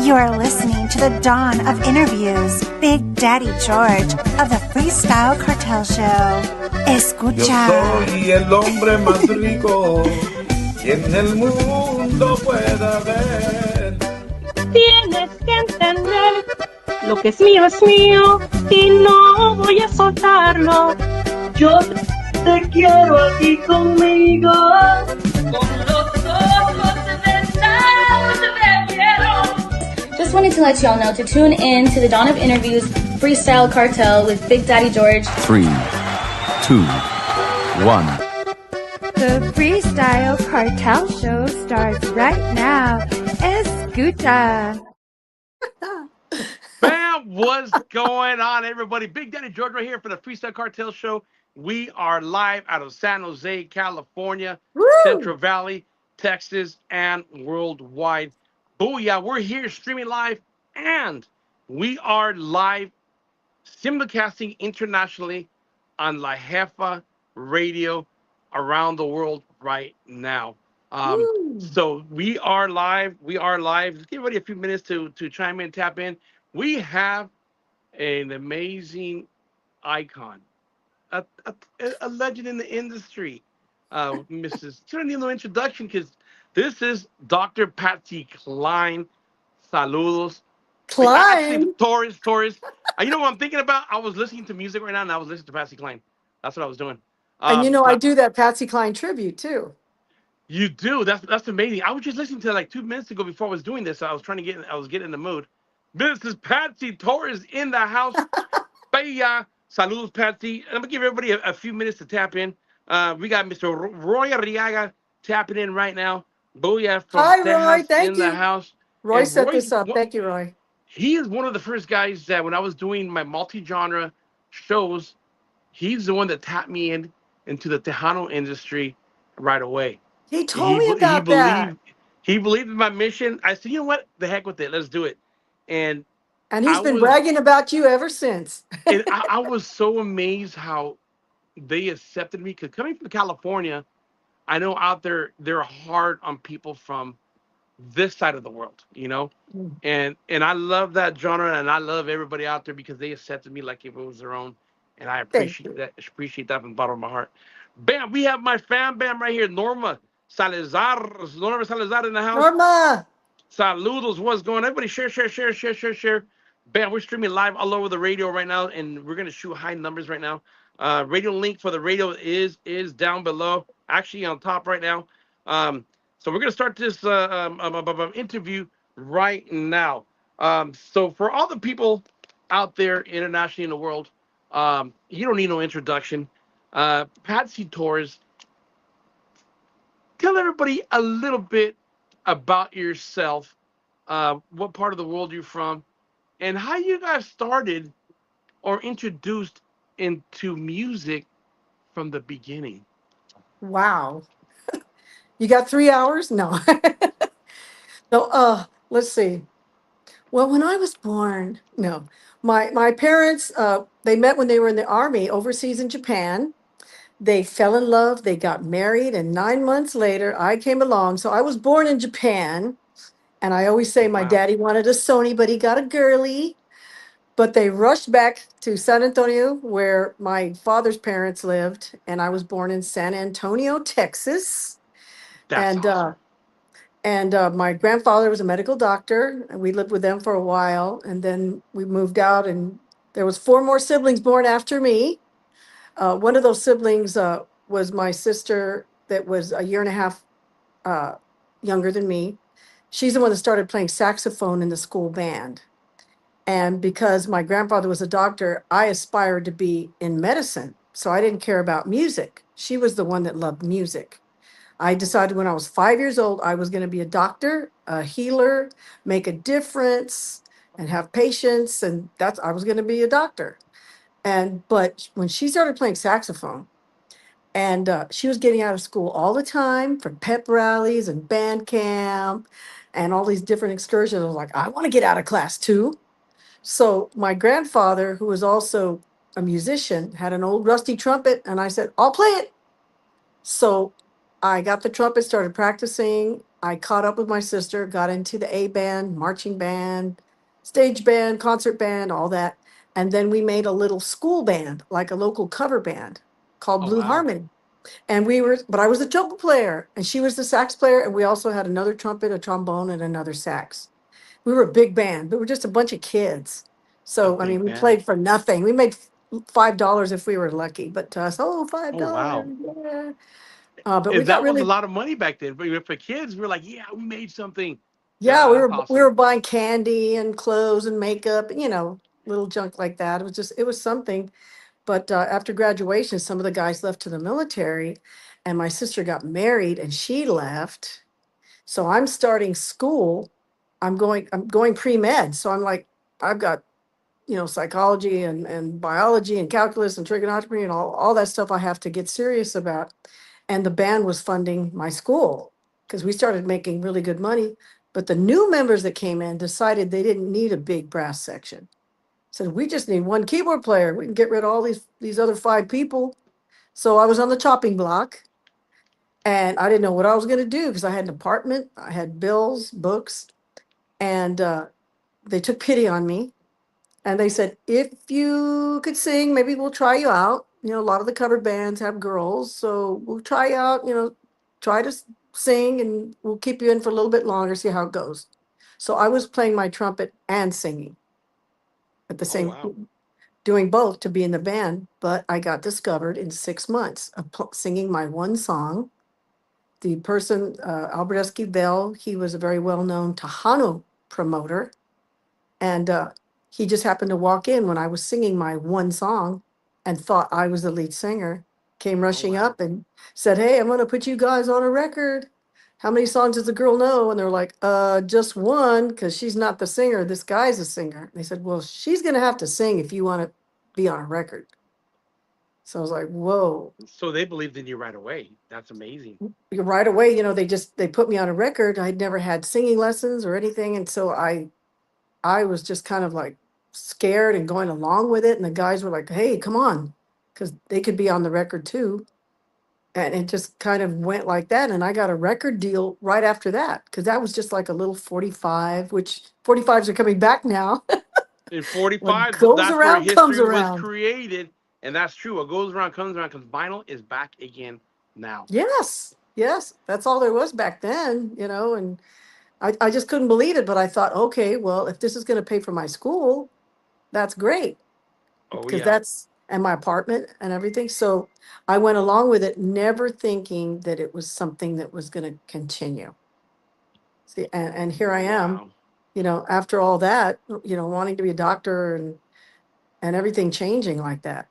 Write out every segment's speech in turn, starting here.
You are listening to the dawn of interviews. Big Daddy George of the Freestyle Cartel Show. Escucha. Yo soy el hombre más rico que en el mundo pueda haber. Tienes que entender, lo que es mío y no voy a soltarlo. Yo te quiero aquí conmigo. Con los ojos vendados te quiero. Just wanted to let y'all know to tune in to the Dawn of Interviews Freestyle Cartel with Big Daddy George. 3, 2, 1. The Freestyle Cartel Show starts right now. Escucha. Bam! What's going on, everybody? Big Daddy George right here for the Freestyle Cartel Show. We are live out of San Jose, California, Woo! Central Valley, Texas, and worldwide. Booyah! We're here streaming live, and we are live simulcasting internationally on La Jefa Radio around the world right now. So we are live. Just give everybody a few minutes to chime in, tap in. We have an amazing icon, a legend in the industry. Mrs. She don't need no introduction because this is Dr. Patsy Cline. Saludos. Cline? Torres. You know what I'm thinking about? I was listening to music right now, and I was listening to Patsy Cline. That's what I was doing. And you know, I do that Patsy Cline tribute too. You do? That's amazing. I was just listening to it like 2 minutes ago before I was doing this. So I was getting in the mood. This is Patsy Torres in the house. Baya. Saludos, Patsy. I'm gonna give everybody a few minutes to tap in. We got Mr. Roy Arriaga tapping in right now. Booyah from Hi, Texas Roy. Thank in you. the house. Roy And set Roy's this up. Thank you, Roy. He is one of the first guys that when I was doing my multi-genre shows, he's the one that tapped me into the Tejano industry right away. He told me about that. He believed in my mission. I said, you know what? The heck with it. Let's do it. And he's been bragging about you ever since. And I was so amazed how they accepted me. Because coming from California, I know out there, they're hard on people from this side of the world, you know? And I love that genre, and I love everybody out there because they accepted me like if it was their own. And I appreciate that. Appreciate that from the bottom of my heart. Bam, we have my fan bam right here, Norma Salazar in the house. Norma! Saludos, what's going on? Everybody share. Bam, we're streaming live all over the radio right now, and we're going to shoot high numbers right now. Radio link for the radio is down below, actually on top right now. So we're going to start this interview right now. So for all the people out there internationally in the world, you don't need no introduction. Patsy Torres, tell everybody a little bit about yourself, what part of the world you're from, and how you guys started or introduced into music from the beginning. Wow. You got 3 hours? No. No, let's see. Well, when I was born, no. My parents, they met when they were in the army overseas in Japan. They fell in love, they got married, and 9 months later, I came along. So I was born in Japan, and I always say my daddy wanted a Sony, but he got a girly. But they rushed back to San Antonio, where my father's parents lived, and I was born in San Antonio, Texas. That's awesome. And my grandfather was a medical doctor, and we lived with them for a while, and then we moved out, and there was 4 more siblings born after me. One of those siblings was my sister that was a year and a half younger than me. She's the one that started playing saxophone in the school band. And because my grandfather was a doctor, I aspired to be in medicine. So I didn't care about music. She was the one that loved music. I decided when I was 5 years old, I was going to be a doctor, a healer, make a difference, and have patients. And I was going to be a doctor. But when she started playing saxophone, and she was getting out of school all the time for pep rallies and band camp and all these different excursions, I was like, I want to get out of class too. So my grandfather, who was also a musician, had an old rusty trumpet, and I said, I'll play it. So I got the trumpet, started practicing. I caught up with my sister, got into the A band, marching band, stage band, concert band, all that. And then we made a little school band, like a local cover band called Oh Blue wow. Harmony. And but I was the trumpet player and she was the sax player. And we also had another trumpet, a trombone, and another sax. We were a big band, but we were just a bunch of kids. A So, I mean, big we band. played for nothing. We made $5 if we were lucky, but to us, oh, Oh $5. wow. Yeah. But we And got that was a really, lot of money back then. But for kids, we are like, yeah, we made something. yeah, Yeah, we that's were, we were awesome. buying candy and clothes and makeup, and, little junk like that. It was something. But after graduation, some of the guys left to the military and my sister got married and she left. So I'm starting school. I'm going pre-med. So I'm like, I've got psychology and biology and calculus and trigonometry and all that stuff I have to get serious about. And the band was funding my school because we started making really good money. But the new members that came in decided they didn't need a big brass section. Said, we just need one keyboard player. We can get rid of all these other 5 people. So I was on the chopping block and I didn't know what I was going to do because I had an apartment, I had bills, books, and they took pity on me. And they said, if you could sing, maybe we'll try you out. A lot of the cover bands have girls, so we'll try you out, try to sing and we'll keep you in for a little bit longer, see how it goes. So I was playing my trumpet and singing at the Oh same, wow. doing both to be in the band. But I got discovered in 6 months of singing my one song. The person, Albert Esquivel, he was a very well-known Tejano promoter. And he just happened to walk in when I was singing my one song and thought I was the lead singer, came Oh rushing wow. up and said, hey, I'm going to put you guys on a record. How many songs does the girl know? And they're like, just one, because she's not the singer. This guy's a singer. They said, well, she's going to have to sing if you want to be on a record. So I was like, whoa. So they believed in you right away. That's amazing. Right away, they put me on a record. I'd never had singing lessons or anything. And so I was just kind of like scared and going along with it. And the guys were like, hey, come on, because they could be on the record too. And it just kind of went like that. And I got a record deal right after that because that was just like a little 45, which 45s are coming back now. In What 45, goes that's where around comes history was around. created. And that's true. What goes around comes around because vinyl is back again now. Yes, yes, that's all there was back then, and I just couldn't believe it. But I thought, okay, well, if this is going to pay for my school, that's great. Oh Because yeah. that's and my apartment and everything. So I went along with it, never thinking that it was something that was going to continue. See, and here I am, Wow. after all that, wanting to be a doctor and everything changing like that.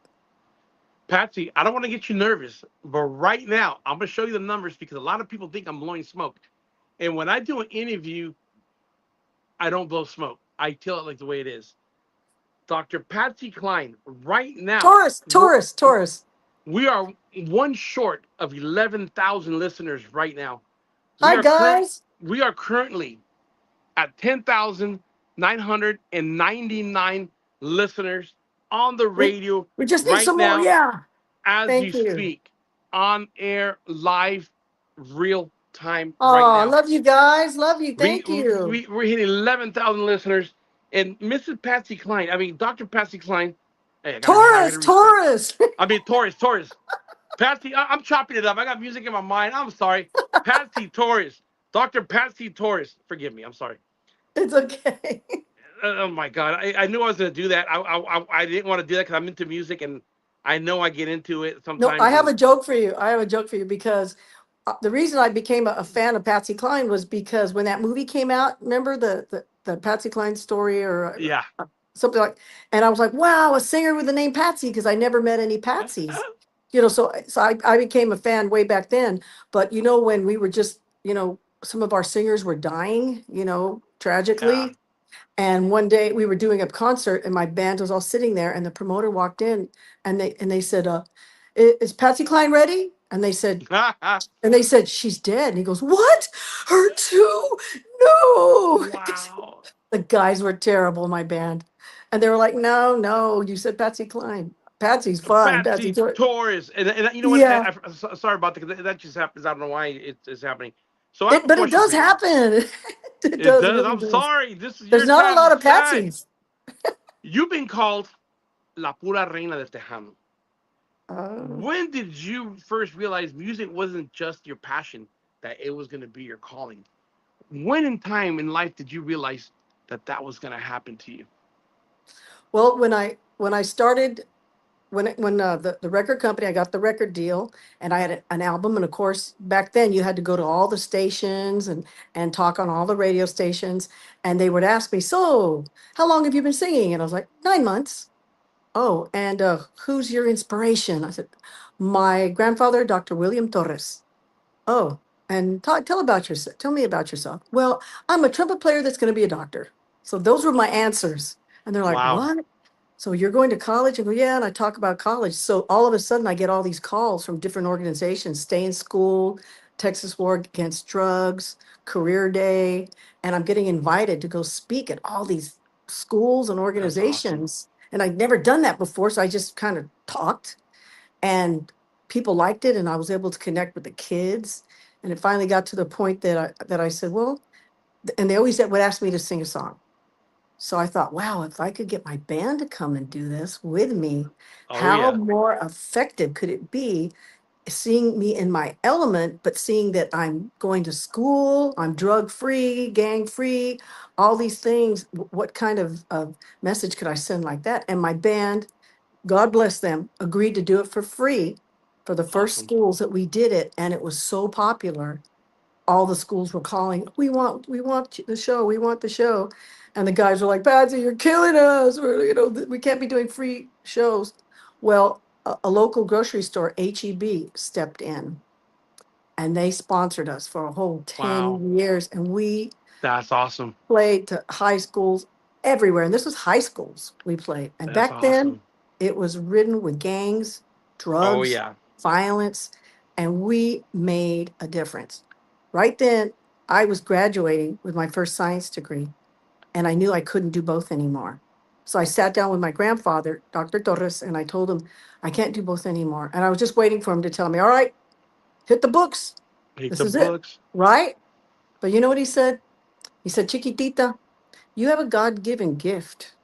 Patsy, I don't want to get you nervous, but right now I'm going to show you the numbers because a lot of people think I'm blowing smoke. And when I do an interview, I don't blow smoke. I tell it like the way it is. Dr. Patsy Cline, right now, Taurus, Taurus, Taurus. we are one short of 11,000 listeners right now. We Hi are current. guys. We are currently at 10,999 listeners on the We radio we just need right some more. now Yeah. as you Thank you. speak, on air, live, real time right Oh, now. love you guys. Love you. We, Thank you. we're hitting 11,000 listeners. And Mrs. Patsy Cline, I mean, Dr. Patsy Cline, hey, I got to have Taurus, it respect. Taurus. I mean, Torres. Patsy, I'm chopping it up. I got music in my mind. I'm sorry. Patsy Torres. Dr. Patsy Torres. Forgive me. I'm sorry. It's okay. Oh my God. I knew I was going to do that. I didn't want to do that because I'm into music and I know I get into it No, I sometimes. have And a joke for you. I have a joke for you because the reason I became a fan of Patsy Cline was because when that movie came out, remember the Patsy Cline story or yeah. something like, and I was like, wow, a singer with the name Patsy because I never met any Patsies, so I became a fan way back then. But when we were just, some of our singers were dying, Yeah. tragically. And one day we were doing a concert and my band was all sitting there and the promoter walked in and they said, is Patsy Cline ready? And they said, she's dead. And he goes, what? Her too? No. Wow. The guys were terrible, my band. And they were like, no, no, you said Patsy Cline. Patsy's fun. Patsy, Torres, and you know what? Yeah. Sorry about that. 'Cause that just happens. I don't know why it's happening. So I have a But it question does for you. happen. It It does, does. really I'm does. sorry. This is There's your not a time lot to of shine. Patsys. You've been called La Pura Reina del Tejano. Uh, When did you first realize music wasn't just your passion, that it was going to be your calling? When in time in life did you realize that that was going to happen to you? well, when I started when the record company, I got the record deal, and I had an album, and of course back then you had to go to all the stations and talk on all the radio stations, and they would ask me, so how long have you been singing? And I was like, 9 months. Oh, and who's your inspiration? I said, my grandfather, Dr. William Torres. Oh, and tell me about yourself. Well, I'm a trumpet player that's going to be a doctor. So those were my answers. And they're like, Wow. what? So you're going to college? I go, yeah. And I talk about college. So all of a sudden I get all these calls from different organizations, Stay in School, Texas War Against Drugs, Career Day. And I'm getting invited to go speak at all these schools and That's awesome. organizations. And I'd never done that before. So I just kind of talked, and people liked it, and I was able to connect with the kids. And it finally got to the point that I said, well, and they always would ask me to sing a song. So I thought, wow, if I could get my band to come and do this with me, Oh how yeah. more effective could it be, seeing me in my element, but seeing that I'm going to school, I'm drug free, gang free, all these things. What kind of message could I send like that? And my band, God bless them, agreed to do it for free for the first Awesome. schools that we did it. And it was so popular. All the schools were calling, we want the show, we want the show. And the guys were like, Patsy, you're killing us. We can't be doing free shows. Well, a local grocery store, HEB, stepped in, and they sponsored us for a whole Wow. 10 years. And we That's awesome. played to high schools everywhere. And this was high schools we played. And That's back then, awesome. it was ridden with gangs, Oh drugs, yeah. violence, and we made a difference. Right then, I was graduating with my first science degree, and I knew I couldn't do both anymore. So I sat down with my grandfather, Dr. Torres, and I told him, I can't do both anymore. And I was just waiting for him to tell me, all right, hit the books. Hate This the is it, books. right? But you know what he said? He said, Chiquitita, you have a God-given gift.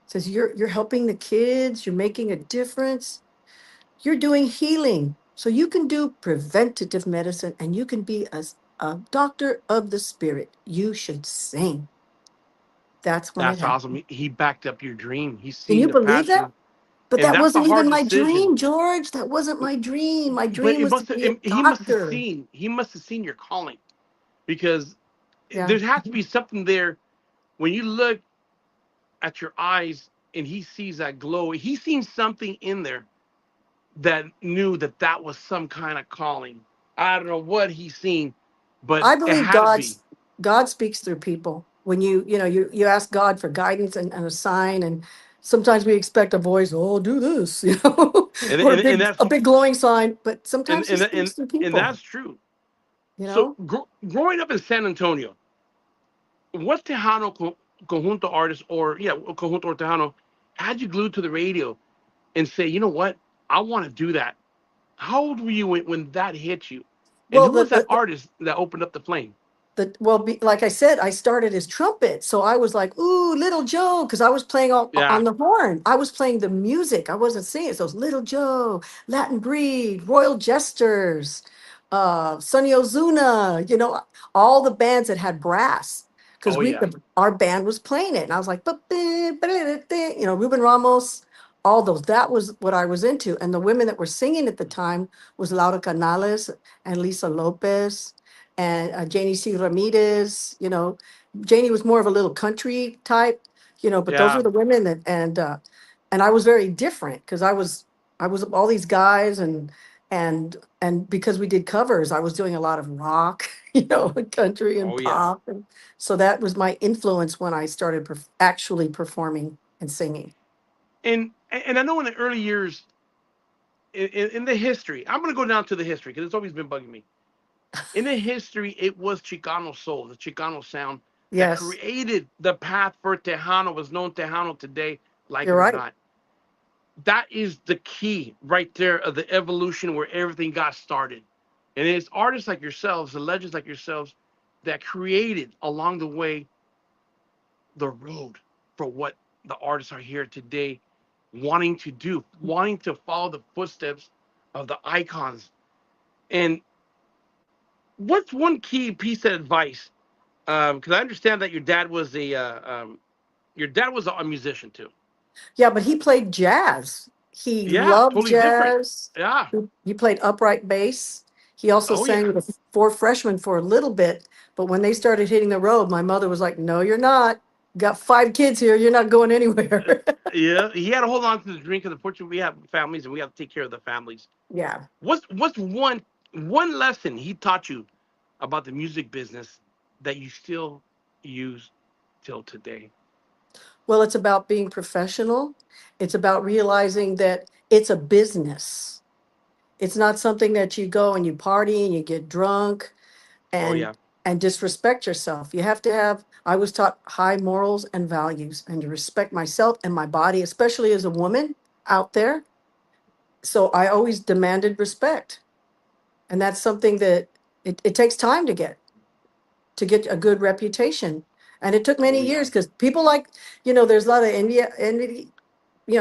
Says you're helping the kids, you're making a difference, you're doing healing. So you can do preventative medicine, and you can be a doctor of the spirit. You should sing. That's when it That's awesome. happened. He backed up your dream. He's Can seen you the believe that? passion, But and that that's a wasn't hard even my decision. dream, George. That wasn't my dream. My But dream it was to must have. be a He must have doctor. seen. He must have seen your calling, because Yeah. there has to be something there when you look at your eyes and he sees that glow. He's seen something in there that knew that that was some kind of calling. I don't know what he's seen, but I it believe had to be. God speaks through people. When you ask God for guidance and a sign, and sometimes we expect a voice, oh, do this, And or and, and a that's big glowing sign. But and sometimes He and speaks and, through and people. that's true. You So know. growing up in San Antonio, what Tejano conjunto artist, or yeah, conjunto or Tejano had you glued to the radio and say, you know what, I want to do that? How old were you when that hit you? And Well, who was that artist that opened up the flame? like I said, I started as trumpet, so I was like, "Ooh, Little Joe," because I was playing Yeah. on the horn. I was playing the music. I wasn't singing. So it was Little Joe, Latin Breed, Royal Jesters, Sonny Ozuna. All the bands that had brass, because Oh yeah. our band was playing it, and I was like, Ruben Ramos, all those. That was what I was into, and the women that were singing at the time was Laura Canales and Lisa Lopez and Janie C. Ramirez. Janie was more of a little country type, but those Yeah. were the women and I was very different because I was all these guys, and because we did covers, I was doing a lot of rock, and country and Oh yeah. pop. And so that was my influence when I started actually performing and singing. And I know in the early years in the history, I'm going to go down to the history because it's always been bugging me. In the history, it was Chicano soul, the Chicano sound that Yes, created the path for Tejano, was known Tejano today, like you're it or right. not. that is the key right there of the evolution where everything got started. And it's artists like yourselves, the legends like yourselves, that created along the way the road for what the artists are here today wanting to do, wanting to follow the footsteps of the icons. And what's one key piece of advice? Because I understand that your dad was a musician too. Yeah, but he played jazz. He Yeah, loved totally different. jazz. Yeah. He played upright bass. He also Oh sang yeah. with the Four Freshmen for a little bit. But when they started hitting the road, my mother was like, "No, you're not. Got 5 kids here. You're not going anywhere." Yeah. He had to hold on to the drink of the fortune. We have families, and we have to take care of the families. Yeah. What's one lesson he taught you about the music business that you still use till today? Well, it's about being professional. It's about realizing that it's a business. It's not something that you go and you party and you get drunk Oh yeah. and disrespect yourself. You have to have, I was taught high morals and values and to respect myself and my body, especially as a woman out there. So I always demanded respect. And that's something that it takes time to get a good reputation. And it took Oh many yeah. years because people like, there's a lot of envy,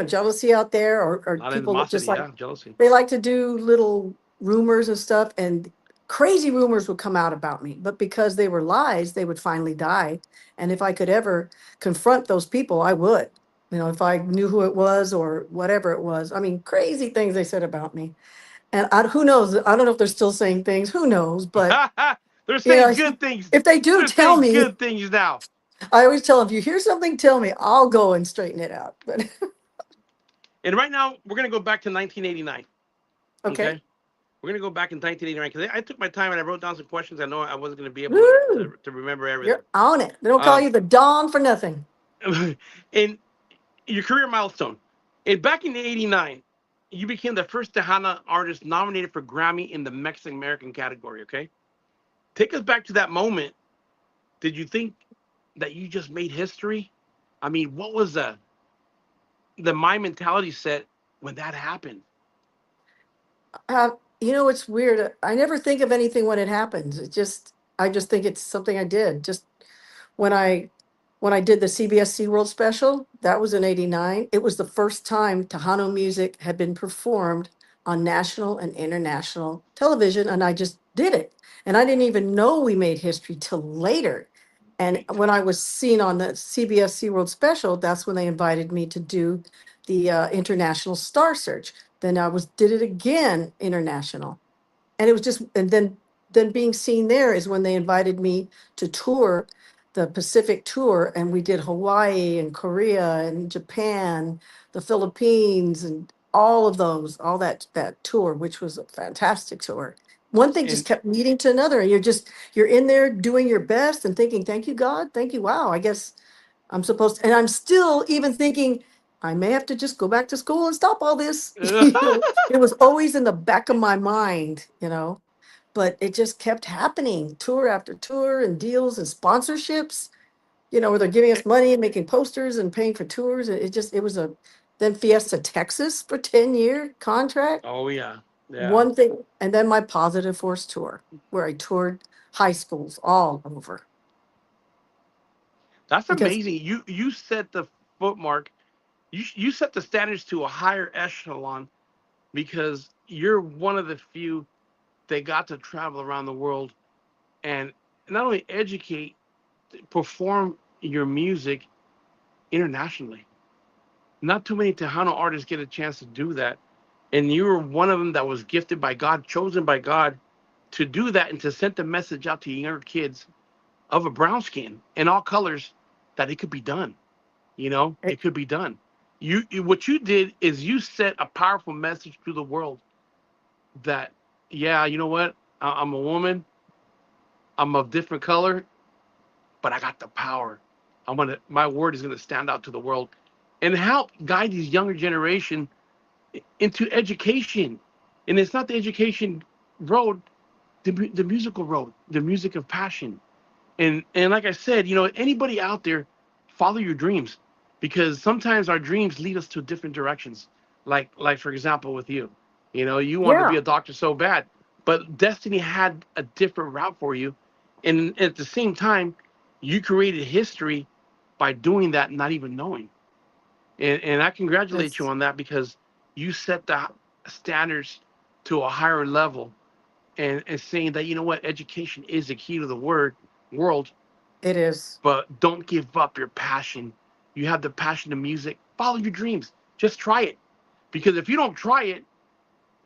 jealousy out there, or A lot of people that just animosity. like, Yeah. Jealousy. they like to do little rumors and stuff, and crazy rumors would come out about me. But because they were lies, they would finally die. And if I could ever confront those people, I would. If I knew who it was or whatever it was. I mean, crazy things they said about me. And who knows? I don't know if they're still saying things. Who knows? But They're you know, saying good things. if they do, They're tell saying me. good things now. I always tell them, if you hear something, tell me. I'll go and straighten it out. But And right now, we're gonna go back to 1989. okay. Okay. We're gonna go back in 1989 because I took my time and I wrote down some questions. I know I wasn't gonna be able to Woo! to remember everything. You're on it. They don't call Um, you the Dawn for nothing. in your career milestone, and back in '89, you became the first Tejana artist nominated for Grammy in the Mexican American category. Okay, take us back to that moment. Did you think that you just made history? I mean, what was the my mentality set when that happened? Uh, it's weird. I never think of anything when it happens. I just think it's something I did. Just when I when I did the CBS World special, that was in '89. It was the first time Tejano music had been performed on national and international television, and I just did it. And I didn't even know we made history till later. And Big when time. I was seen on the CBS World special, that's when they invited me to do the international star search. Then I was did it again international, and it was just and then being seen there is when they invited me to tour the Pacific tour, and we did Hawaii and Korea and Japan, the Philippines, and all of those, all that tour, which was a fantastic tour. One thing just And kept leading to another, and you're in there doing your best and thinking, thank you, God, thank you. Wow, I guess I'm supposed to, and I'm still even thinking I may have to just go back to school and stop all this. It was always in the back of my mind. But it just kept happening, tour after tour and deals and sponsorships, where they're giving us money and making posters and paying for tours. It was then Fiesta Texas for 10-year contract, oh yeah, yeah. one thing, and then my Positive Force tour, where I toured high schools all over That's because amazing. You set the footmark. You set the standards to a higher echelon because you're one of the few that got to travel around the world and not only educate, perform your music internationally. Not too many Tejano artists get a chance to do that. And you were one of them that was gifted by God, chosen by God to do that and to send the message out to younger kids of a brown skin in all colors that it could be done. It could be done. What you did is you set a powerful message to the world that, yeah, you know what? I'm a woman. I'm of different color, but I got the power. My word is gonna stand out to the world and help guide these younger generation into education. And it's not the education road, the musical road, the music of passion. And like I said, anybody out there, follow your dreams, because sometimes our dreams lead us to different directions. like for example with you, you wanted to Yeah, be a doctor so bad, but destiny had a different route for you, and at the same time, you created history by doing that, not even knowing. And I congratulate you it's on that because you set the standards to a higher level, and saying that what education is the key to the world, it is. but don't give up your passion. You have the passion of music. Follow your dreams. Just try it, because if you don't try it,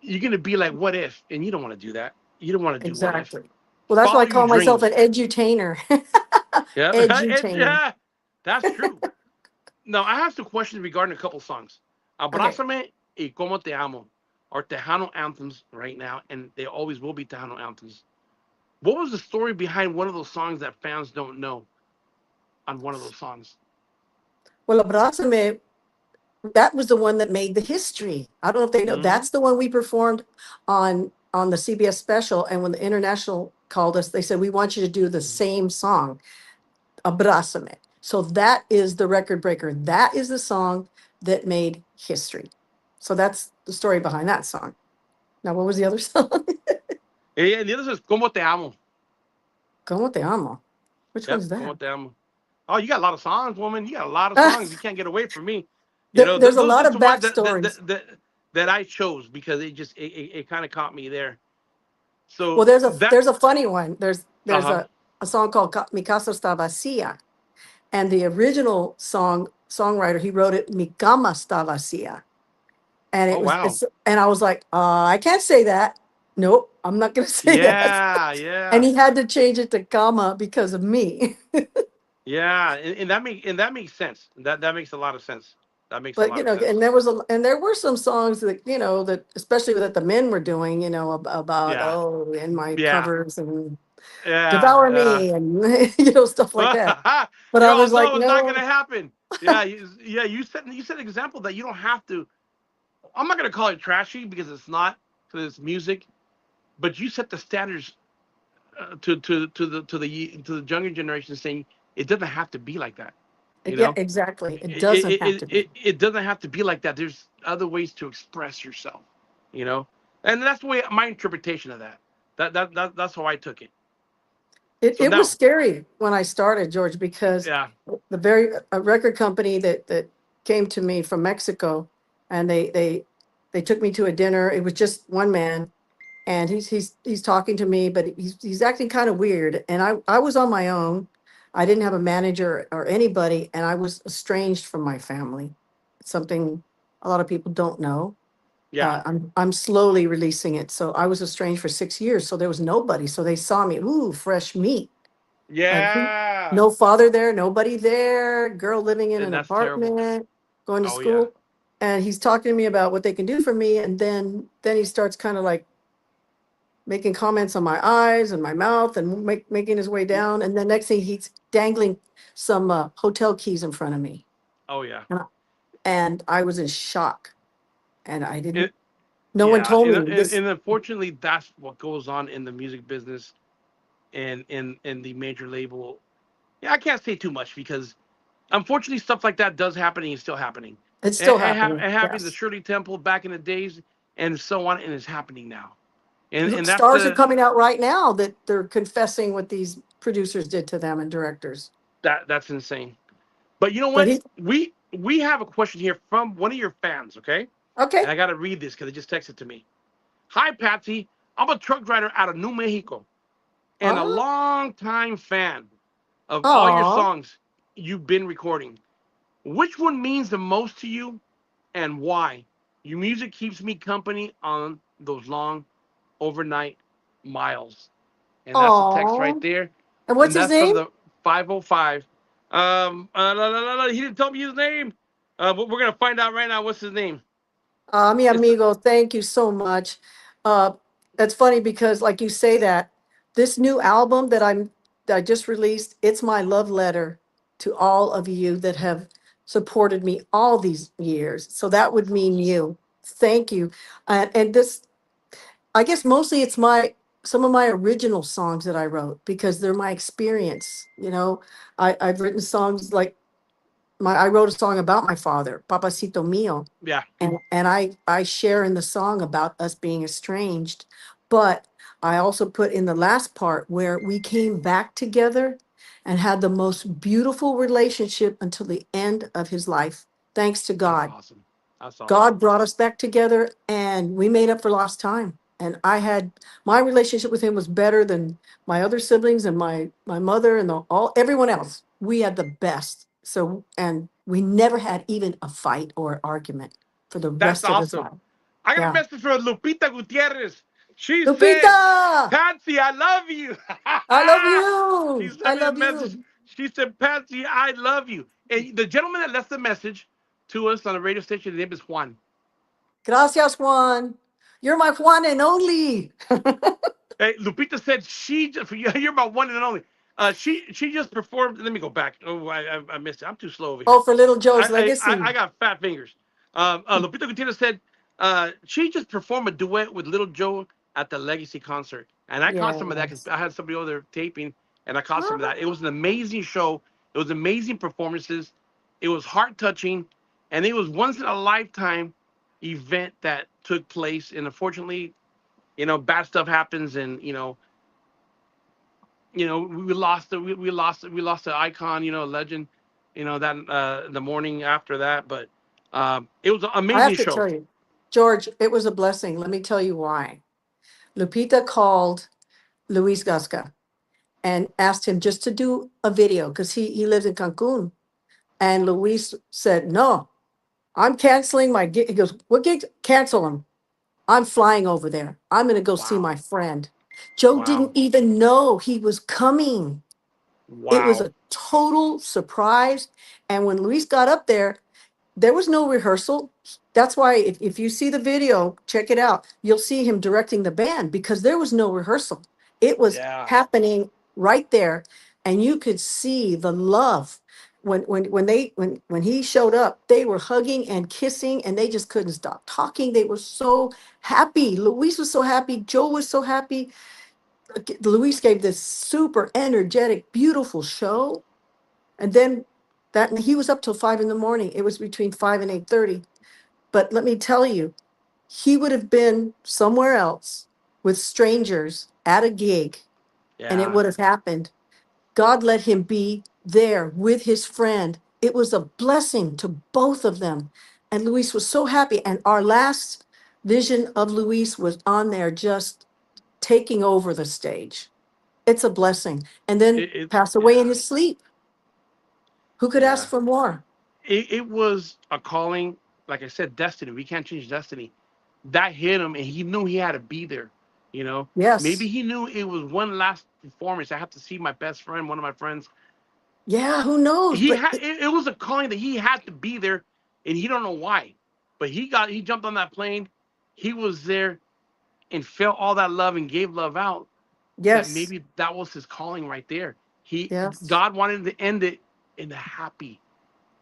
you're gonna be like, what if? And you don't want to do that. You don't want to do what if. Exactly. Well, that's why Follow I your call myself an dreams. edutainer. Yeah, Edutainer. yeah, that's true. Now I have some questions regarding a couple songs. Okay. Abrázame y Como Te Amo are Tejano anthems right now, and they always will be Tejano anthems. What was the story behind one of those songs that fans don't know on one of those songs? Well, Abrázame, that was the one that made the history. I don't know if they know. Mm-hmm. That's the one we performed on the CBS special. And when the international called us, they said, we want you to do the same song, Abrázame. So that is the record breaker. That is the song that made history. So that's the story behind that song. Now, what was the other song? And the other is Como Te Amo. Como te amo. Which Yep, one's Como that? Te Amo. Oh, you got a lot of songs, woman. You got a lot of songs. You can't get away from me. There's a Those are lot just of the ones that that backstories. that that, that I chose because it kind of caught me there. Well, So there's a that there's a funny one. There's uh-huh. a song called Mi Casa Está Vacía, and the original songwriter, he wrote it Mi Cama Está Vacía, and Oh wow. and I was like, I can't say that. Nope, I'm not gonna say that. Yeah, And yeah. he had to change it to Cama because of me. Yeah, and that makes sense. That makes a lot of sense. That makes a But lot of sense. and there were some songs that that especially that the men were doing, about Yeah. in my Yeah. covers and devour Yeah. me and stuff like that. Yeah. But I You're all, was like, no, it's not gonna no, happen. Yeah, yeah. You set an example that you don't have to. I'm not gonna call it trashy because it's not, because it's music. But you set the standards to the younger generation, saying it doesn't have to be like that. You yeah, know, exactly. It it doesn't it, have it, to be. it, it doesn't have to be like that. There's other ways to express yourself. You know, and that's the way my interpretation of that. That's how I took it. So It was now, scary when I started, George, because yeah, the very a record company that came to me from Mexico, and they took me to a dinner. It was just one man, and he's talking to me, but he's acting kind of weird. And I was on my own. I didn't have a manager or anybody, and I was estranged from my family. It's something a lot of people don't know. yeah, I'm slowly releasing it. So I was estranged for 6 years. So there was nobody. So they saw me, ooh, fresh meat. Like yeah, no father there, nobody there, girl living in and an that's terrible. apartment, going to Oh yeah, school. And he's talking to me about what they can do for me. And then he starts kind of like making comments on my eyes and my mouth and making his way down. And then next thing he's dangling some hotel keys in front of me. oh yeah. And I was in shock. And It, no one yeah, told and, me and this. and unfortunately, that's what goes on in the music business and in the major label. Yeah, I can't say too much because unfortunately, stuff like that does happen and it's still happening. It's It, still it, hap- happening. it happened in the Yes. Shirley Temple back in the days, and so on, and it's happening now. And Look, that's stars are the coming out right now that they're confessing what these producers did to them and directors. that's insane. But you know But what? he, We have a question here from one of your fans, okay? okay. And I gotta read this because it just texted to me. Hi, Patsy. I'm a truck driver out of New Mexico and a Oh, longtime fan of all your oh, songs you've been recording. Which one means the most to you and why? Your music keeps me company on those long overnight miles. And that's the text right oh. there. And what's And his that's from name? the 505. La, la, la, la, he didn't tell me his name. But we're going to find out right now what's his name. Mi It's the, amigo, thank you so much. Uh, that's funny because, like you say that, this new album that I just released, it's my love letter to all of you that have supported me all these years. So that would mean you. Thank you. And this, I guess mostly it's some of my original songs that I wrote because they're my experience. I've written songs like I wrote a song about my father, Papacito Mio. Yeah. And I share in the song about us being estranged, but I also put in the last part where we came back together and had the most beautiful relationship until the end of his life. Thanks to That's God. awesome. That's God awesome. brought us back together and we made up for lost time. And I had my relationship with him was better than my other siblings and my mother and everyone else. We had the best. So and we never had even a fight or argument for the That's rest of his awesome. life. I got a Yeah. message from Lupita Gutierrez. She said, Lupita, Patsy, I love you. I love She you. I sent me a love message. you. She said, Patsy, I love you. And the gentleman that left the message to us on the radio station, his name is Juan. Gracias, Juan. You're my Juan and only. Hey, Lupita said you're my one and only. She just performed. Let me go back. Oh, I missed it. I'm too slow over here. Oh, for Little Joe's I legacy. got fat fingers. Lupita Gutierrez said she just performed a duet with Little Joe at the Legacy concert, and I caught some of that because Yes. I had somebody over there taping, and I caught some of that. It was an amazing show. It was amazing performances. It was heart touching, and it was once in a lifetime event that took place. And unfortunately, bad stuff happens, and we lost the icon, a legend, that the morning after that. But it was an I have amazing to show. tell you, George, it was a blessing. Let me tell you why. Lupita called Luis Gasca and asked him just to do a video because he lives in Cancun. And Luis said, no, I'm canceling my gig. He goes, what gig? Cancel them. I'm flying over there. I'm going to go see Wow. my friend. Joe Wow. didn't even know he was coming. It was Wow. a total surprise. And when Luis got up there was no rehearsal. That's why if you see the video, check it out. You'll see him directing the band because there was no rehearsal. It was Yeah. happening right there. And you could see the love. When he showed up, they were hugging and kissing and they just couldn't stop talking. They were so happy. Luis was so happy. Joe was so happy. Luis gave this super energetic, beautiful show. And then that he was up till 5 in the morning. It was between 5 and 8:30. But let me tell you, he would have been somewhere else with strangers at a gig, and it Yeah. would have happened. God let him be there with his friend. It was a blessing to both of them. And Luis was so happy. And our last vision of Luis was on there just taking over the stage. It's a blessing. And then pass away in Yeah. his sleep. Who could Yeah. ask for more? It was a calling. Like I said, destiny. We can't change destiny. That hit him, and he knew he had to be there. Maybe Yes. he knew it was one last performance. I have to see my best friend, one of my friends. Yeah, who knows? He But had it was a calling that he had to be there, and he don't know why. But he jumped on that plane. He was there and felt all that love and gave love out. That yes, maybe that was his calling right there. yes, God wanted to end it in a happy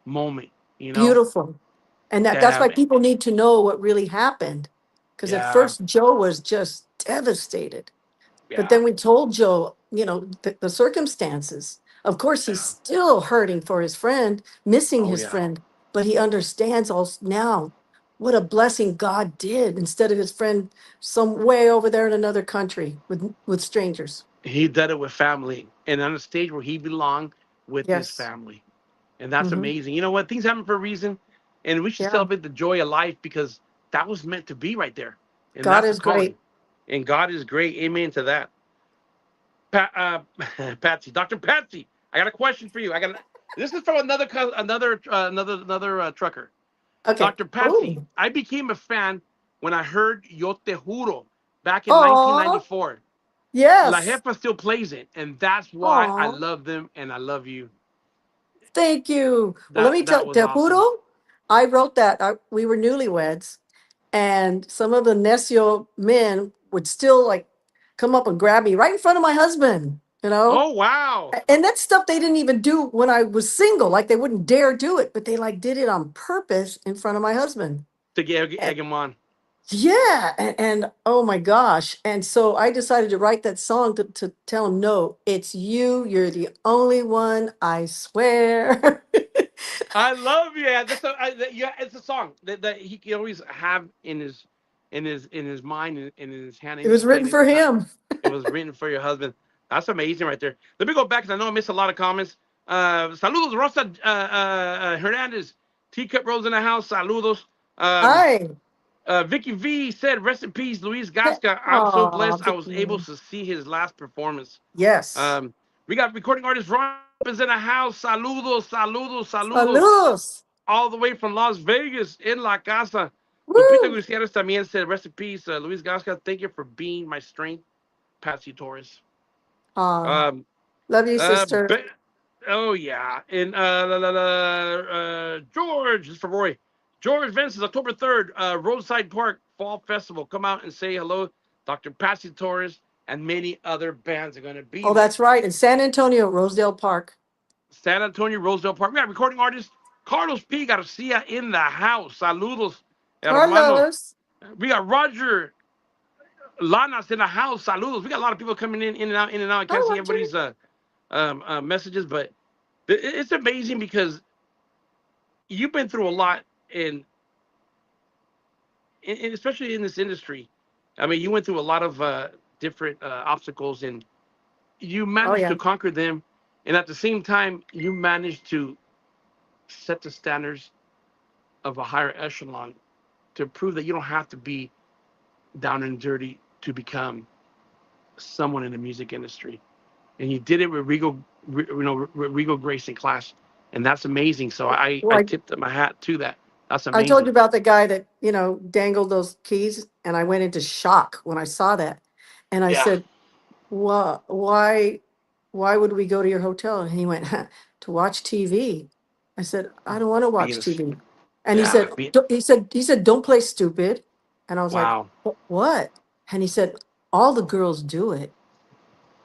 moment. beautiful. And that's why Damn. people need to know what really happened. Because at Yeah. first Joe was just devastated. But Yeah. then we told Joe, the circumstances. Of course, he's Yeah. still hurting for his friend, missing Oh his yeah. friend, but he understands also now what a blessing God did instead of his friend some way over there in another country with strangers. He did it with family and on a stage where he belonged with his Yes. family. And that's Hmm. amazing. You know what? Things happen for a reason. And we should Yeah. celebrate the joy of life because that was meant to be right there. And God that's the is great. calling. And God is great. Amen to that. Patsy, Dr. Patsy, I got a question for you. This is from another trucker. Okay. Dr. Patsy, Oh. I became a fan when I heard Yo Te Juro back in Oh. 1994. La Yes. Jefa still plays it, and that's why I Oh. love them and I love you. Thank you. Well, let That me that tell was Te awesome. juro, I wrote that. We were newlyweds, and some of the necio men would still like come up and grab me right in front of my husband, you know? Oh wow! And that's stuff they didn't even do when I was single. Like they wouldn't dare do it, but they like did it on purpose in front of my husband. To get egg him on. Yeah, and oh my gosh. And so I decided to write that song to tell him, no, it's you. You're the only one, I swear. I love you. Yeah, yeah, it's a song that he can always have in his mind and in his hand. It And he's was playing written it for anytime. him. It was written for your husband. That's amazing right there. Let me go back because I know I missed a lot of comments. Saludos, Rosa Hernandez. Teacup Rose in the house. Saludos. Um, Hi. Vicky V said, "Rest in peace, Luis Gasca. I'm so Oh, blessed I was able Vicky. to see his last performance." Yes. We got recording artist Ron is in the house. Saludos, saludos, saludos. Saludos. All the way from Las Vegas in La Casa. Lupita Woo. Gutierrez también said, "Rest in peace, Luis Gasca. Thank you for being my strength, Patsy Torres." Ah, Um, love you, uh, sister. Be- oh yeah, and George this is for Roy. George Vince is October 3rd, Roadside Park Fall Festival. Come out and say hello. Dr. Patsy Torres and many other bands are going to be Oh, there. that's right. In San Antonio, Rosedale Park. San Antonio, Rosedale Park. We got recording artist Carlos P. Garcia in the house. Saludos, hermano. Carlos. We got Roger Lanas in the house. Saludos. We got a lot of people coming in and out, in and out. I can't Oh, see Roger. everybody's messages, but it's amazing because you've been through a lot, and especially in this industry. I mean, you went through a lot of different obstacles, and you Oh, managed yeah. to conquer them. And at the same time, you managed to set the standards of a higher echelon to prove that you don't have to be down and dirty to become someone in the music industry. And you did it with Regal Grace in class, and that's amazing. So I Well, tipped my hat to that. That's I told you amazing. about the guy that, dangled those keys, and I went into shock when I saw that. And I Yeah. said, why would we go to your hotel? And he went, to watch TV. I said, I don't want to Being watch a TV. And he yeah. said, he said, don't play stupid. And I was like, Wow. What? And he said, all the girls do it.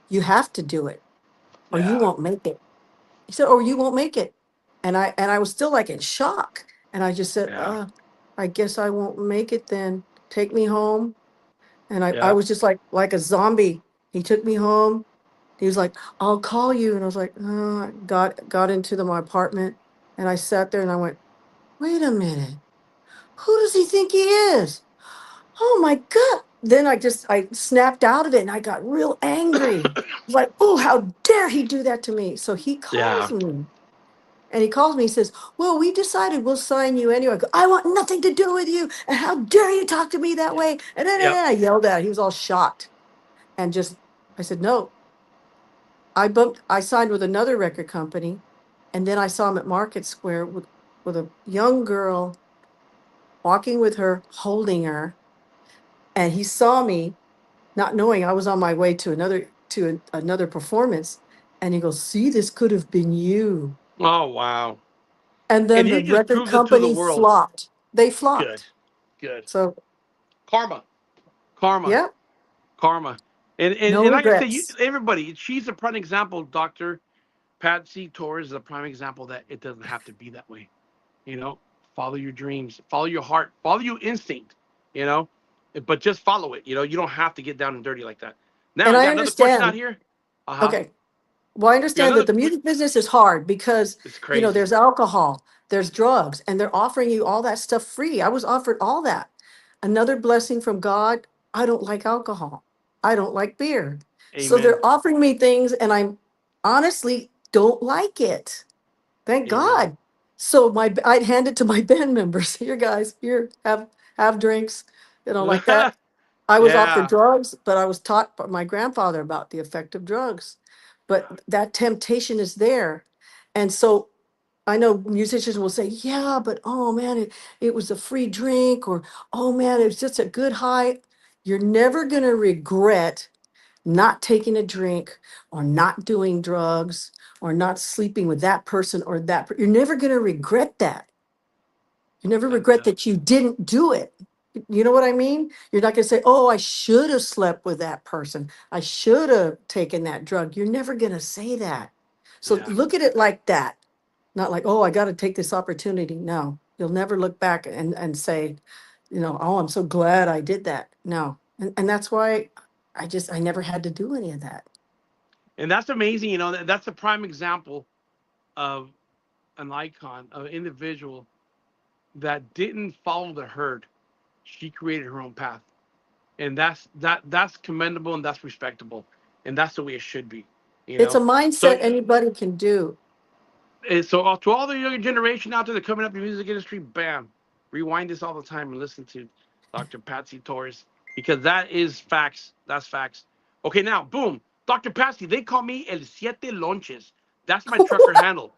You have to do it or you Yeah. won't make it. He said, or you won't make it. And I was still like in shock. And I just said, Yeah. I guess I won't make it then. Take me home. And I Yep. was just like a zombie. He took me home. He was like, I'll call you. And I was like, I got into my apartment and I sat there and I went, wait a minute. Who does he think he is? Oh my God. Then I snapped out of it and I got real angry. I was like, oh, how dare he do that to me? So he calls Yeah. me. And he calls me, he says, well, we decided we'll sign you anyway. I go, I want nothing to do with you. And how dare you talk to me that way? And then Yep. I yelled at him. He was all shocked. And I said, no, I signed with another record company. And then I saw him at Market Square with a young girl walking with her, holding her. And he saw me, not knowing I was on my way to another performance. And he goes, see, this could have been you. Oh wow. And And then the you just record proved it to the company world. flopped. They Good. flopped. Good. So Karma. Karma. yeah, Karma. And no like I said, regrets. everybody, she's a prime example. Dr. Patsy Torres is a prime example that it doesn't have to be that way. You know, follow your dreams, follow your heart, follow your instinct. You know, but just follow it. You don't have to get down and dirty like that. Now And we I got another question out understand. here. Uh huh. Okay. Well, I We got understand that another. the music business is hard because, It's crazy. there's alcohol, there's drugs, and they're offering you all that stuff free. I was offered all that. Another blessing from God, I don't like alcohol. I don't like beer. So Amen. they're offering me things and I honestly don't like it. Thank Amen. God. So I'd hand it to my band members. Here, guys, here, have drinks, like that. I was offered Yeah. drugs, but I was taught by my grandfather about the effect of drugs. But that temptation is there. And so I know musicians will say, yeah, but oh man, it was a free drink, or oh man, it was just a good high. You're never going to regret not taking a drink or not doing drugs or not sleeping with that person or you're never going to regret that. You never That, regret that you didn't do it. You know what I mean? You're not going to say, oh, I should have slept with that person. I should have taken that drug. You're never going to say that. So yeah. look at it like that. Not like, oh, I got to take this opportunity. No, you'll never look back and say, oh, I'm so glad I did that. No. And that's why I never had to do any of that. And that's amazing. That's a prime example of an icon, an individual that didn't follow the herd. She created her own path, and that's commendable and that's respectable, and that's the way it should be. You It's a know. So mindset anybody can do. and so to all the younger generation out there that coming up in the music industry, bam, rewind this all the time and listen to Dr. Patsy Torres because that is facts. That's facts. Okay, now boom, Dr. Patsy. They call me El Siete Lonches. That's my trucker handle.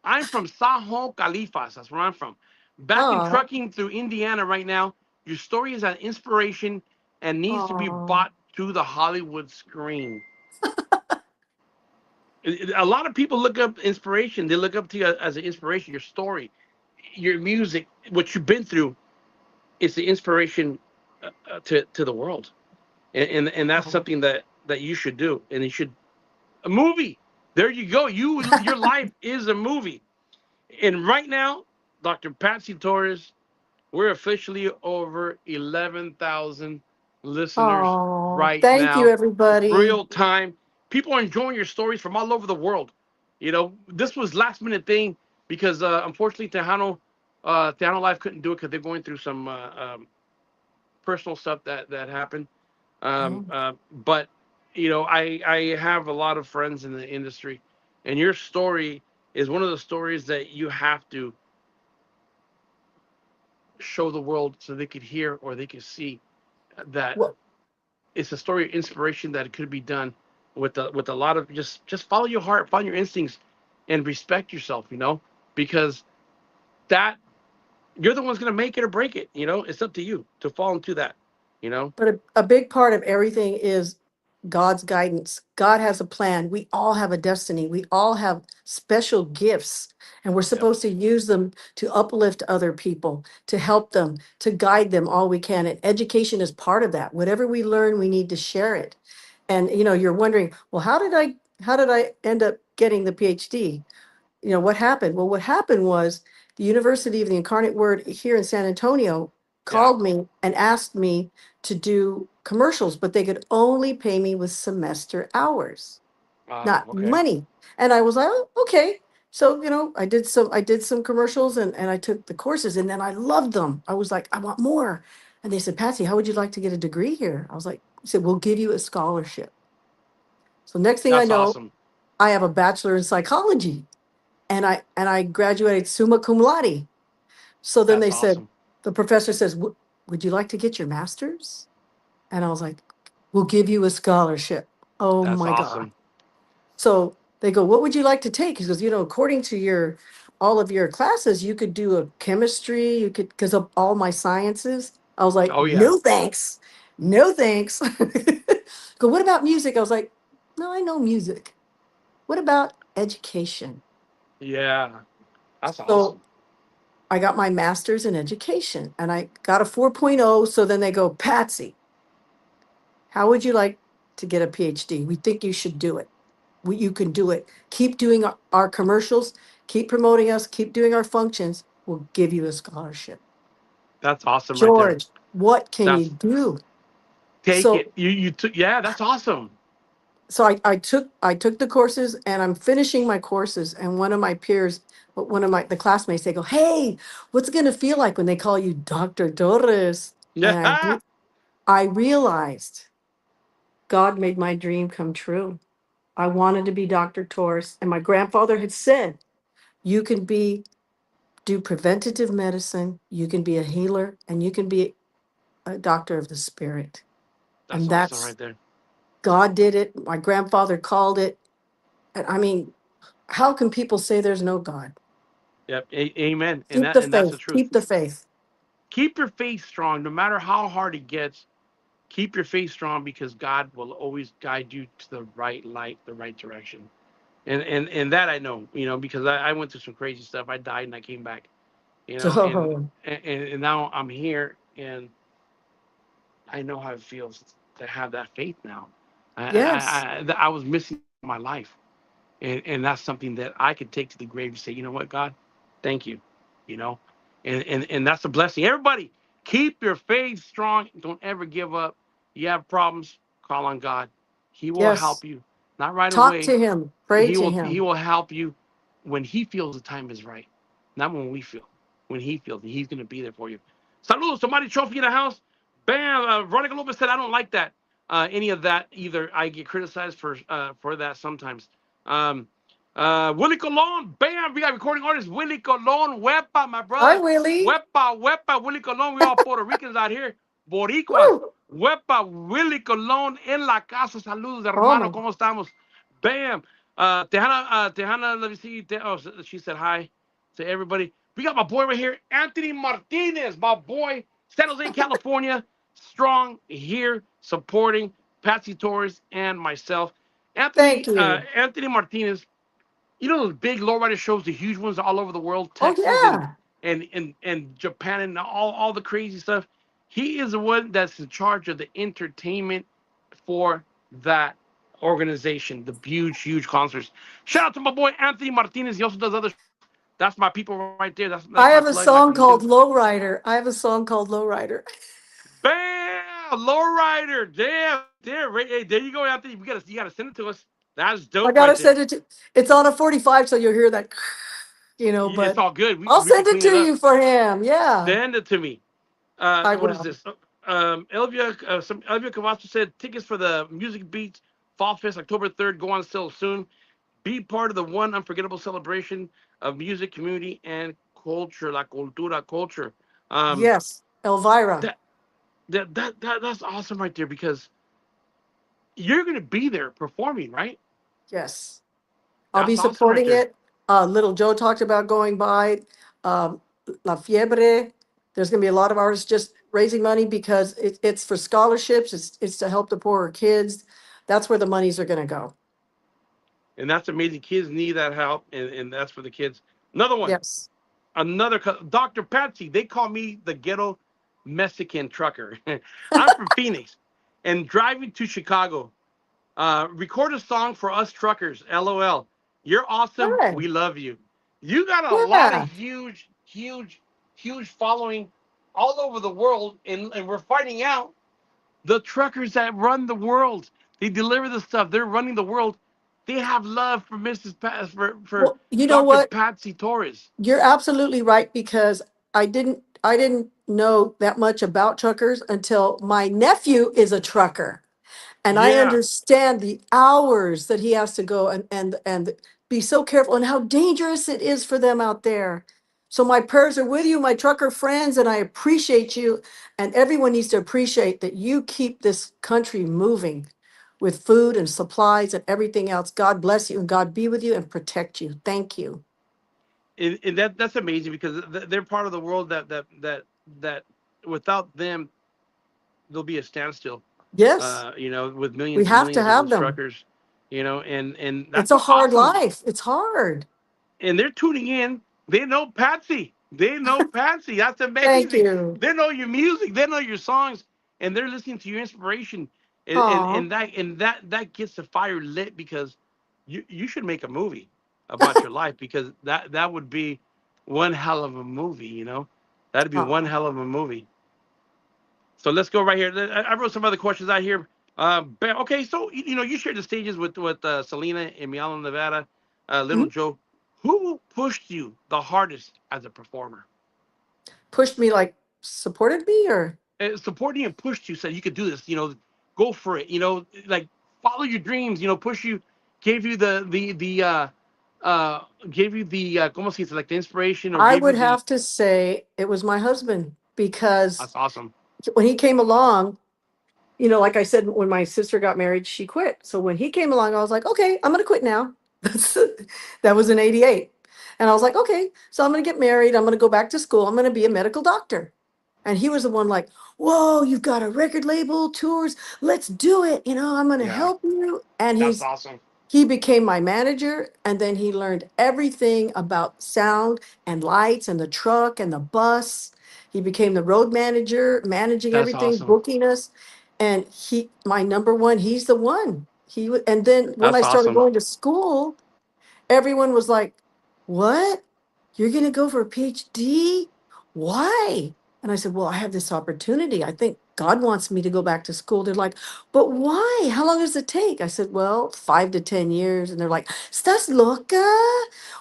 I'm from Sajo Califas. That's where I'm from. Back in Oh, trucking through Indiana right now. Your story is an inspiration and needs to be oh, brought to the Hollywood screen. A lot of people look up inspiration. They look up to you as an inspiration. Your story, your music, what you've been through, is the inspiration to the world, and that's oh. something that you should do, and you should a movie. There you go. Your life is a movie, and right now, Dr. Patsy Torres, we're officially over 11,000 listeners Oh, right thank you, now, everybody. real time. People are enjoying your stories from all over the world. You know, this was last minute thing because unfortunately Tejano Life couldn't do it because they're going through some personal stuff that happened. Oh, But you know, I have a lot of friends in the industry, and your story is one of the stories that you have to show the world so they could hear or they could see that well, it's a story of inspiration that it could be done with a lot of just follow your heart, follow your instincts, and respect yourself. You know, because that you're the one's gonna make it or break it. You know, it's up to you to fall into that. You know, but a big part of everything is God's guidance. God has a plan. We all have a destiny. We all have special gifts, and we're yep, supposed to use them to uplift other people, to help them, to guide them all we can. And education is part of that. Whatever we learn, we need to share it. And you're wondering, well, how did I end up getting the PhD? What happened? Well, what happened was the University of the Incarnate Word here in San Antonio yeah, called me and asked me to do commercials, but they could only pay me with semester hours, not okay, money. And I was like, oh, okay. So, I did some commercials and I took the courses and then I loved them. I was like, I want more. And they said, Patsy, how would you like to get a degree here? I was like, I said, we'll give you a scholarship. So next thing I that's know, awesome. I have a bachelor in psychology and I graduated summa cum laude. So then That's they said, awesome. the professor says, Would you like to get your master's?" And I was like, "We'll give you a scholarship." Oh That's my God. awesome. So they go, "What would you like to take?" He goes, according to your all of your classes, you could do a chemistry, you could, because of all my sciences. I was like, Oh yeah, no thanks. No thanks. Go, what about music? I was like, no, I know music. What about education? yeah, that's So awesome. I got my master's in education and I got a 4.0. So then they go, Patsy, how would you like to get a PhD? We think you should do it. You can do it. Keep doing our commercials, keep promoting us, keep doing our functions. We'll give you a scholarship. That's awesome right there. George, what can you That's do? take So it. You took yeah. That's awesome. so I took the courses and I'm finishing my courses. And one of my peers, one of the classmates, they go, "Hey, what's it gonna feel like when they call you Dr. Torres?" And Yeah, I realized God made my dream come true. I wanted to be Dr. Torres, and my grandfather had said, "You can do preventative medicine, you can be a healer, and you can be a doctor of the spirit." that's And awesome that's right there. God did it. My grandfather called it. And I mean, how can people say there's no God? Yep. Amen. And Keep the that's the faith. truth. Keep the faith. Keep your faith strong, no matter how hard it gets. Keep your faith strong because God will always guide you to the right light, the right direction. And that I know, because I went through some crazy stuff. I died and I came back, and So and now I'm here and I know how it feels to have that faith now. yes, I was missing my life, and that's something that I could take to the grave and say, you know what, God, thank you, you know, and that's a blessing. Everybody, keep your faith strong. Don't ever give up. You have problems, call on God. He will yes. help you. Not right Talk away. to him. Pray He to will. He him. will help you, when he feels the time is right, not when we feel. When he feels it, he's gonna be there for you. Saludos, somebody trophy in the house. Bam, Veronica Lopez said I don't like that. Any of that either. I get criticized for that sometimes. Um, Willie Colon, bam, we got recording artist Willie Colon, Wepa, my Hi, brother. Willie. Wepa, Willie Colon. We all Puerto Ricans out here. Boricuas. Woo! Wepa, Willie Colon en la casa. Saludos, Oh hermano. my. ¿Cómo estamos? Bam. Tejana, let me see. She said hi to everybody. We got my boy right here, Anthony Martinez, my boy, San Jose, California, strong here, supporting Patsy Torres and myself. Thank you. Anthony Martinez, you know those big lowrider shows, the huge ones all over the world, Oh Texas yeah. and Japan and all the crazy stuff. He is the one that's in charge of the entertainment for that organization, the huge concerts. Shout out to my boy Anthony Martinez. He also does other. That's my people right there. That's I my have a plug, my song called connection. Lowrider. I have a song called Lowrider. Bam, lowrider. Damn, there. Hey, there you go, Anthony. You gotta send it to us. That's I dope gotta right there. send it to. It's on a 45, so you'll hear that. It's But all good. I'll We can send it clean it to up. you for him. Yeah, Send it to me. I What is will. this? Elvia Cavasso said tickets for the Music Beats Fall Fest October 3rd go on sale soon. Be part of the one unforgettable celebration of music, community, and culture, la cultura, culture. Um, Yes, Elvira. that, that's awesome right there because you're gonna be there performing, right? Yes, I'll be That's awesome right supporting there. it. Little Joe talked about going by. Um, La Fiebre. There's going to be a lot of artists just raising money because it's for scholarships. It's to help the poorer kids. That's where the monies are going to go. And that's amazing. Kids need that help, and that's for the kids. Another one. Yes. Dr. Patsy. They call me the ghetto Mexican trucker. I'm from Phoenix, and driving to Chicago. Record a song for us truckers. LOL. You're awesome. Hey. We love you. You got a lot of Yeah. huge following all over the world, and we're finding out the truckers that run the world. They deliver the stuff. They're running the world. They have love for Mrs. For Well, you know Dr. what? Patsy Torres. You're absolutely right because I didn't know that much about truckers until my nephew is a trucker. And I Yeah. understand the hours that he has to go and be so careful and how dangerous it is for them out there. So my prayers are with you, my trucker friends, and I appreciate you. And everyone needs to appreciate that you keep this country moving with food and supplies and everything else. God bless you and God be with you and protect you. Thank you. And that's amazing because they're part of the world that without them there'll be a standstill. Yes, With we millions and have to millions of have those them. truckers. And It's that's a hard awesome. life. It's hard. And they're tuning in. They know Patsy. They know Patsy. That's Thank amazing. you. They know your music. They know your songs, and they're listening to your inspiration. And and, Aw. and that gets the fire lit because you should make a movie about your life because that would be one hell of a movie. That'd be one Aw. hell of a movie. So let's go right here. I wrote some other questions out here. Okay, so you shared the stages with Selena in Miami, Nevada, Little Mhm. Joe. Who pushed you the hardest as a performer? Pushed me like supported me or Supporting you and pushed you, said you could do this. Go for it. Like follow your dreams. Push you, gave you gave you the como se dice, like the inspiration or I gave you would the. have to say it was my husband because That's awesome. when he came along, like I said, when my sister got married, she quit. So when he came along, I was like, okay, I'm going to quit now. That was in 88. And I was like, okay, so I'm going to get married. I'm going to go back to school. I'm going to be a medical doctor. And he was the one like, whoa, you've got a record label, tours. Let's do it. I'm going to Yeah, help you. And that's awesome. he became my manager. And then he learned everything about sound and lights and the truck and the bus. He became the road manager, managing That's everything, awesome. booking us. And my number one, he's the one. And then when I That's started awesome. going to school, everyone was like, what? You're going to go for a PhD? Why? And I said, well, I have this opportunity. I think God wants me to go back to school. They're like, but why? How long does it take? I said, well, 5 to 10 years. And they're like, Estás loca?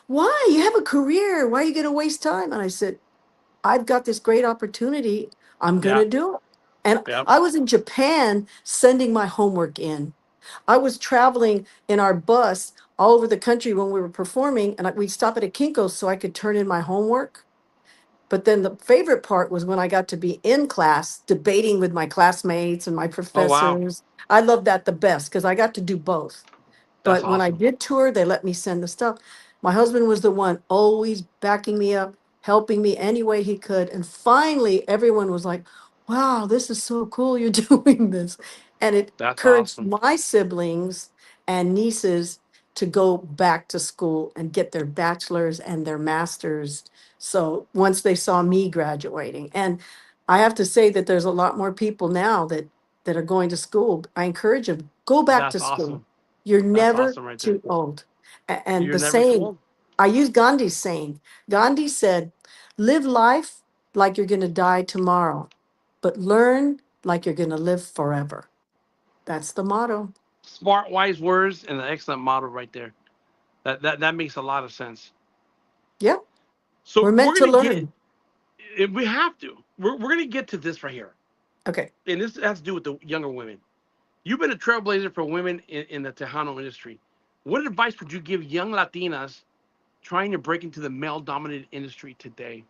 Why? You have a career. Why are you going to waste time? And I said, I've got this great opportunity. I'm going Yeah. to do it. And Yeah. I was in Japan sending my homework in. I was traveling in our bus all over the country when we were performing, and we'd stop at a Kinko's so I could turn in my homework. But then the favorite part was when I got to be in class debating with my classmates and my Oh wow, professors. I loved that the best because I got to do both. that's But when I awesome. did tour, they let me send the stuff. My husband was the one always backing me up, helping me any way he could. And finally, everyone was like, wow, this is so cool you're doing this. And it That's encouraged awesome. my siblings and nieces to go back to school and get their bachelor's and their master's. So once they saw me graduating, and I have to say that there's a lot more people now that are going to school. I encourage them, go back to That's school. awesome. You're That's never awesome right there. too old. And You're the never too saying, old. I use Gandhi's saying. Gandhi said, live life like you're going to die tomorrow, but learn like you're going to live forever. That's the motto. Smart, wise words, and an excellent motto right there. That makes a lot of sense. Yeah, So we're meant we're to gonna get. learn. If we have to, we're gonna get to this right here, Okay. and this has to do with the younger women. You've been a trailblazer for women in the Tejano industry. What advice would you give young Latinas trying to break into the male-dominated industry today?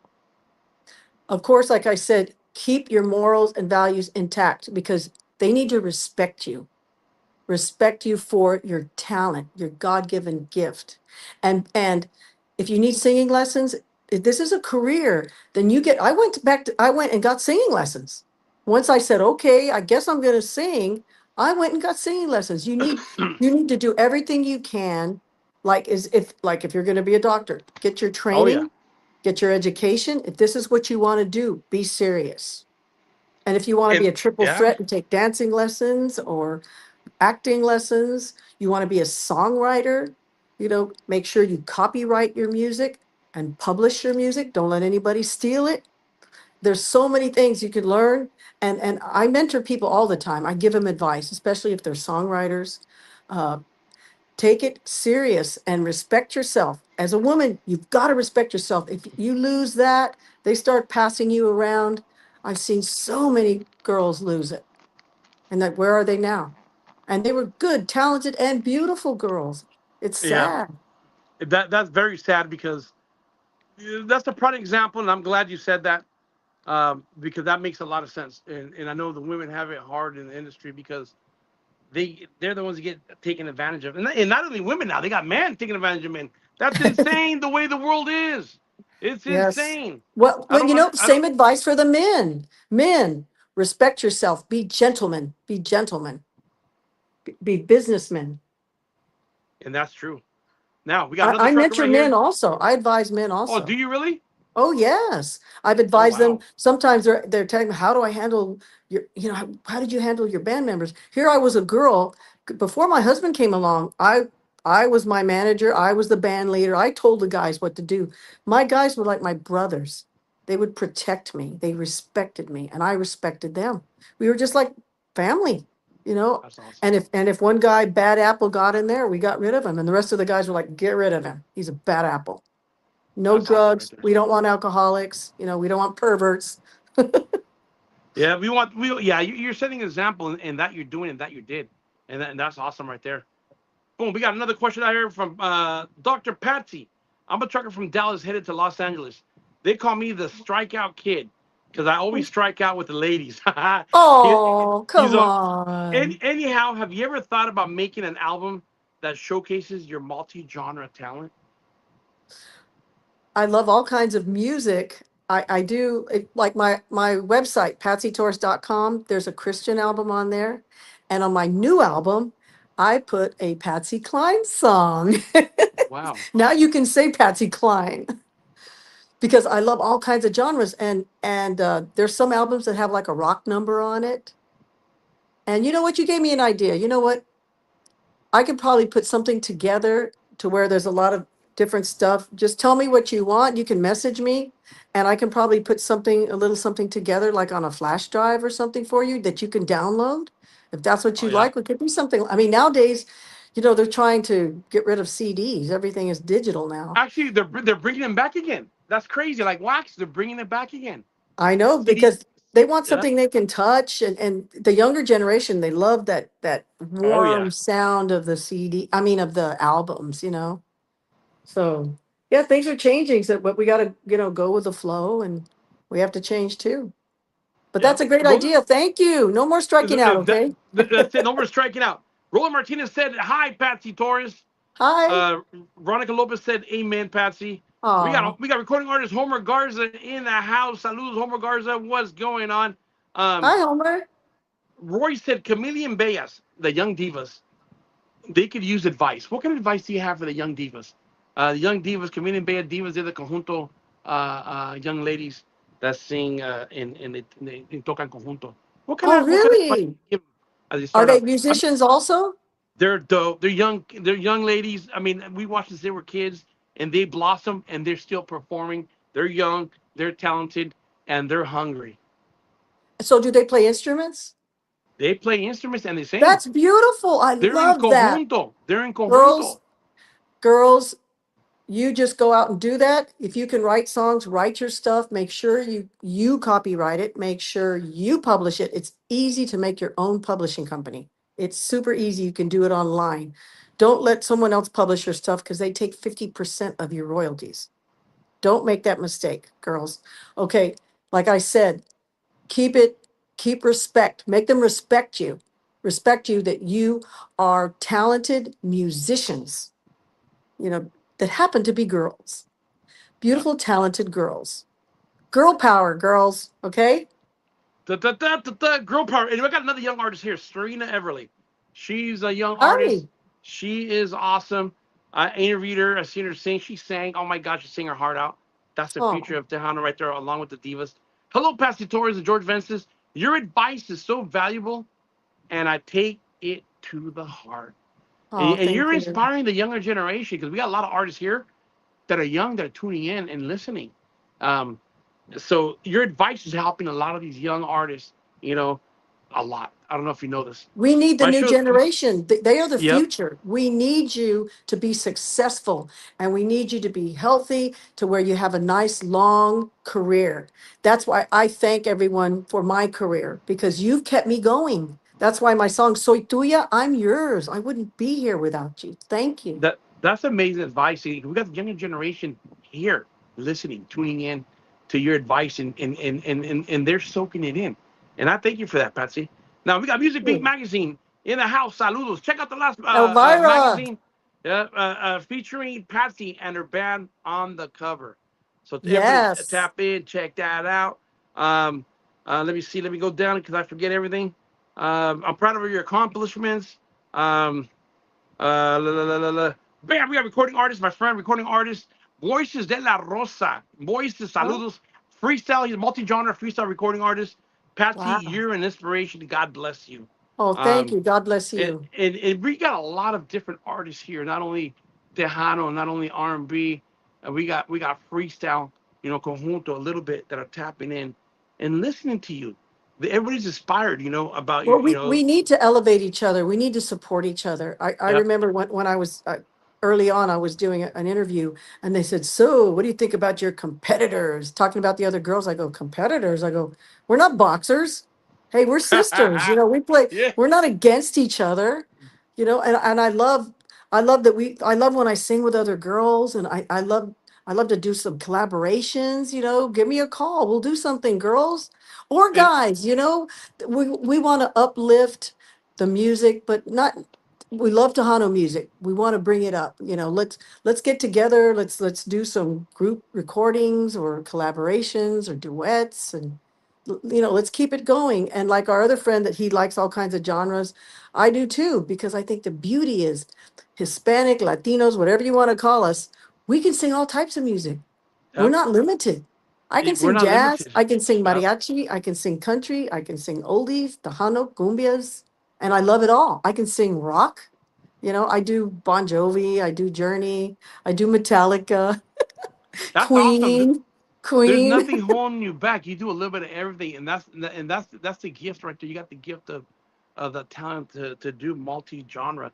Of course, like I said, keep your morals and values intact because they need to respect you for your talent, your God-given gift. And if you need singing lessons, if this is a career, then I went and got singing lessons. Once I said, okay, I guess I'm going to sing, I went and got singing lessons. You need to do everything you can, like if you're going to be a doctor, get your Oh yeah, training, get your education. If this is what you want to do, be serious. And if you want to and be a triple yeah, threat and take dancing lessons or acting lessons, you want to be a songwriter, make sure you copyright your music and publish your music. Don't let anybody steal it. There's so many things you could learn. And I mentor people all the time. I give them advice, especially if they're songwriters. Uh, Take it serious and respect yourself. As a woman, you've got to respect yourself. If you lose that, they start passing you around. I've seen so many girls lose it. And that where are they now? And they were good, talented, and beautiful girls. It's yeah. sad. That's very sad because that's a prime example, and I'm glad you said that because that makes a lot of sense. And I know the women have it hard in the industry because they're the ones that get taken advantage of, and not only women now, they got men taking advantage of men. That's insane. The way the world is, it's Yes. insane. I Well, don't want. I don't. same advice for the men. Men, respect yourself. Be gentlemen. Be gentlemen. Be businessmen. And that's true. Now we got I, another I trucker mentor right men here. also. I advise men Oh, do also. you really? Oh, yes. I've Oh advised them. wow. Sometimes they're telling me, how do I handle how did you handle your band members? Here I was a girl before my husband came along. I was my manager. I was the band leader. I told the guys what to do. My guys were like my brothers. They would protect me. They respected me and I respected them. We were just like family, you know. That's awesome. And if one guy bad apple got in there, we got rid of him. And the rest of the guys were like, get rid of him. He's a bad apple. No That's awesome right drugs. there. We don't want alcoholics. We don't want perverts. Yeah, we want we. Yeah, you're setting an example in that you're doing and that you did, and that's awesome right there. Boom. We got another question out here from Dr. Patsy. I'm a trucker from Dallas headed to Los Angeles. They call me the strikeout kid because I always strike out with the ladies. he, Oh, he's come a. on. Anyhow, have you ever thought about making an album that showcases your multi-genre talent? I love all kinds of music. I do like my website, patsytorres.com. There's a Christian album on there. And on my new album, I put a Patsy Cline song. Wow. Now you can say Patsy Cline because I love all kinds of genres. And there's some albums that have like a rock number on it. And you know what? You gave me an idea. You know what? I could probably put something together to where there's a lot of different stuff. Just tell me what you want. You can message me and I can probably put something, a little something together, like on a flash drive or something for you that you can download. If that's what Oh you yeah. like, we could do something. I mean, nowadays, they're trying to get rid of CDs. Everything is digital now. Actually, they're bringing them back again. That's crazy. Like wax, they're bringing it back again. I know CD. because they want Yeah. something they can touch, and the younger generation, they love that Oh yeah. warm sound of the CD, I mean of the albums. So yeah, things are changing. So but we gotta, go with the flow, and we have to change too. But Yeah. that's a great Roland, idea. Thank you. No more striking out, okay? that's it. No more striking out. Roland Martinez said, "Hi, Patsy Torres." Hi. Uh, Veronica Lopez said, "Amen, Patsy." Oh, We got recording artist Homer Garza in the house. Saludos, Homer Garza. What's going on? Um, hi, Homer. Roy said, "Chameleon Bellas, the young divas, they could use advice. What kind of advice do you have for the young divas? The young divas, Chameleon Bellas divas, they're the conjunto young ladies that sing in tocan conjunto. Oh, What kind of advice really? do you give as they Are start they out? musicians also? They're dope. They're young. They're young ladies. I mean, we watched since they were kids, and they blossom, and they're still performing. They're young. They're talented, and they're hungry. So do they play instruments? They play instruments and they sing. That's beautiful. I They're in love that. conjunto. They're in Girls, conjunto. girls, you just go out and do that. If you can write songs, write your stuff. Make sure you copyright it. Make sure you publish it. It's easy to make your own publishing company. It's super easy. You can do it online. Don't let someone else publish your stuff because they take 50% of your royalties. Don't make that mistake, girls. Okay, like I said, keep it, keep respect. Make them respect you. Respect you that you are talented musicians, that happen to be girls. Yeah. Beautiful, talented girls. Girl power, girls. Okay? Girl power. And we got another young artist here, Serena Everly. She's a young artist. Hi. She is awesome. I interviewed her. I seen her sing. She sang. Oh my God, she sang her heart out. That's the Oh, future of Tejano right there, along with the divas. Hello, Pastor Torres and George Vences. Your advice is so valuable, and I take it to the heart. oh, And thank you're you. inspiring the younger generation because we got a lot of artists here that are young that are tuning in and listening. Um, so your advice is helping a lot of these young artists, you know, a lot. I don't know if you know this. We need the My new show, generation. They are the yep, future. We need you to be successful and we need you to be healthy to where you have a nice long career. That's why I thank everyone for my career because you've kept me going. That's why my song Soy Tuya, I'm yours. I wouldn't be here without you. Thank you. that's amazing advice. See, we got the younger generation here listening, tuning in to your advice, and they're soaking it in. And I thank you for that, Patsy. Now we got Music Beat Good. Magazine in the house. Saludos. Check out the last Elvira. magazine featuring Patsy and her band on the cover. So everybody Yes. tap in, check that out. Um, let me see. Let me go down because I forget everything. I'm proud of your accomplishments. Um, la, la, la, la, la. Bam, we got recording artist, my friend, recording artist, Voices de la Rosa. Voices, Oh, saludos. Freestyle, he's a multi-genre freestyle recording artist. Patsy, wow. you're an inspiration. God bless you. Oh, thank Um, you. God bless and, you. and we got a lot of different artists here, not only Tejano, not only R&B, and we got freestyle, conjunto a little bit that are tapping in and listening to you. Everybody's inspired, about Well, we need to elevate each other. We need to support each other. I yep. remember when I was early on, I was doing an interview and they said, "So, what do you think about your competitors?" Talking about the other girls. I go, "Competitors?" I go, "We're not boxers. Hey, we're sisters. We play, Yeah. we're not against each other, and I love that I love when I sing with other girls and I love to do some collaborations, give me a call. We'll do something, girls or And guys, we want to uplift the music, but not. We love Tejano music. We want to bring it up. Let's get together. Let's do some group recordings or collaborations or duets, and let's keep it going. And like our other friend, that he likes all kinds of genres. I do too, because I think the beauty is Hispanic, Latinos, whatever you want to call us. We can sing all types of music. We're yep. not limited. I can We're sing not jazz, limited. I can sing Yep. mariachi, I can sing country, I can sing oldies, tejano, cumbias, and I love it all. I can sing rock, I do Bon Jovi, I do Journey, I do Metallica, That's awesome. Queen, There's Queen. nothing holding you back. You do a little bit of everything, and that's the gift right there. You got the gift of the talent to do multi-genre.